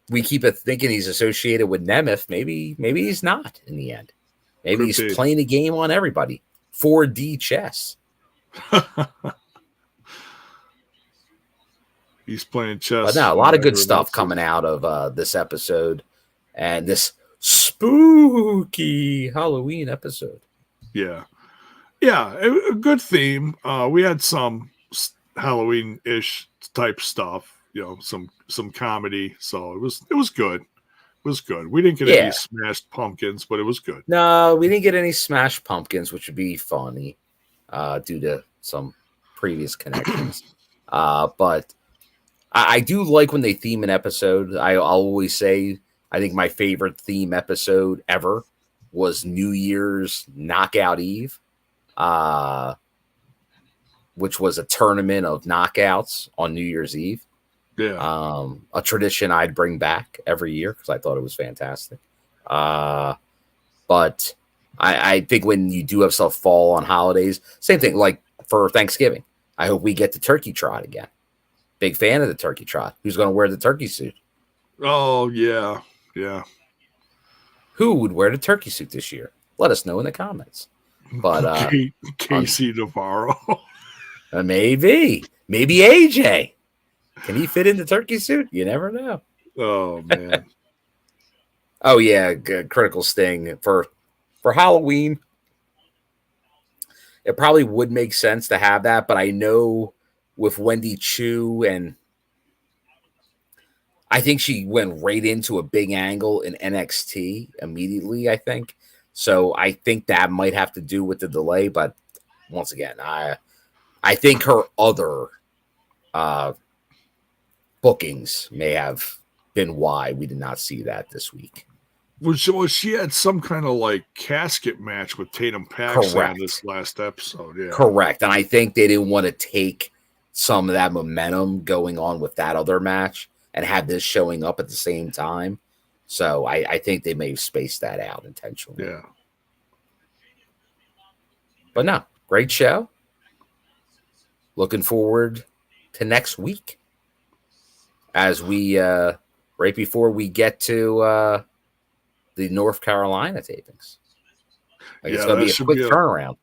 we keep thinking he's associated with Nemeth. Maybe he's not in the end. Maybe he's playing a game on everybody. 4D chess. He's playing chess. But no, a lot of good stuff coming out of this episode and this spooky Halloween episode. Yeah, a good theme. We had some Halloween-ish type stuff, some comedy. So it was good. It was good. We didn't get any smashed pumpkins, but it was good. No, we didn't get any smashed pumpkins, which would be funny due to some previous connections. But I do like when they theme an episode. I'll always say I think my favorite theme episode ever was New Year's Knockout Eve, which was a tournament of knockouts on New Year's Eve. Yeah. A tradition I'd bring back every year because I thought it was fantastic. But I think when you do have stuff fall on holidays, same thing like for Thanksgiving. I hope we get the turkey trot again. Big fan of the turkey trot. Who's going to wear the turkey suit? Oh, yeah. Yeah. Who would wear the turkey suit this year? Let us know in the comments. But Casey Navarro. Maybe AJ. Can he fit in the turkey suit? You never know. Oh, man. Oh, yeah. Critical Sting for Halloween. It probably would make sense to have that, but I know with Wendy Chu, and I think she went right into a big angle in NXT immediately, I think. So I think that might have to do with the delay, but once again, I think her other bookings may have been why we did not see that this week. Well, she had some kind of like casket match with Tatum Paxson in this last episode. Yeah, correct. And I think they didn't want to take some of that momentum going on with that other match and have this showing up at the same time. So I think they may have spaced that out intentionally. Yeah. But no, great show. Looking forward to next week as we right before we get to the North Carolina tapings. It's going to be a quick turnaround.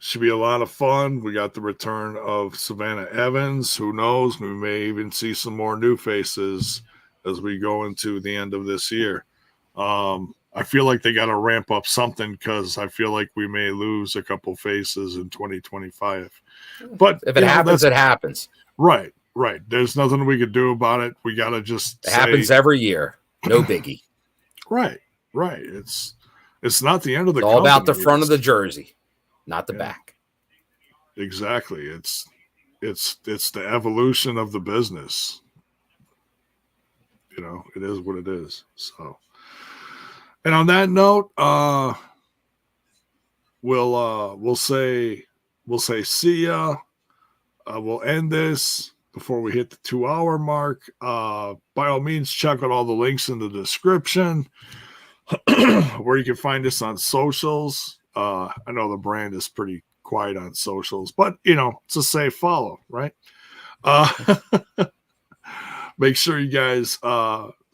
Should be a lot of fun. We got the return of Savannah Evans. Who knows? We may even see some more new faces as we go into the end of this year. I feel like they got to ramp up something because I feel like we may lose a couple faces in 2025. But if it happens, it happens. Right. There's nothing we could do about it. We got to just It happens every year. No biggie. Right. It's not the end of the company. All about the front of the jersey, not the back. Exactly. It's the evolution of the business. It is what it is. So, and on that note, we'll say see ya. We'll end this before we hit the 2-hour mark. By all means, check out all the links in the description where you can find us on socials. I know the brand is pretty quiet on socials, but it's a safe follow, right? Make sure you guys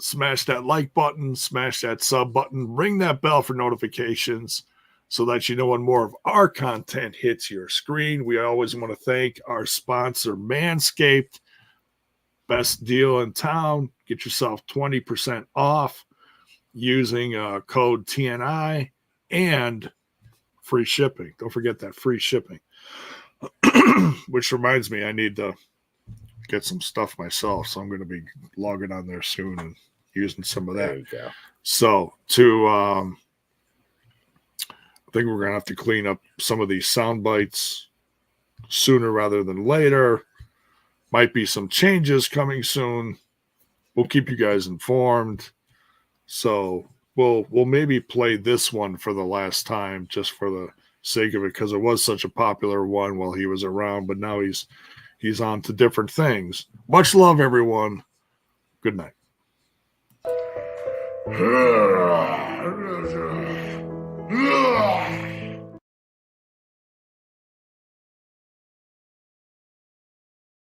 smash that like button, smash that sub button, ring that bell for notifications so that you know when more of our content hits your screen. We always want to thank our sponsor, Manscaped. Best deal in town. Get yourself 20% off using code TNI and free shipping. Don't forget that free shipping. Which reminds me, I need to get some stuff myself, so I'm going to be logging on there soon and using some of that. There you go. So I think we're going to have to clean up some of these sound bites sooner rather than later. Might be some changes coming soon. we'll keep you guys informed. So we'll maybe play this one for the last time, just for the sake of it, because it was such a popular one while he was around. But now he's on to different things. Much love, everyone. Good night.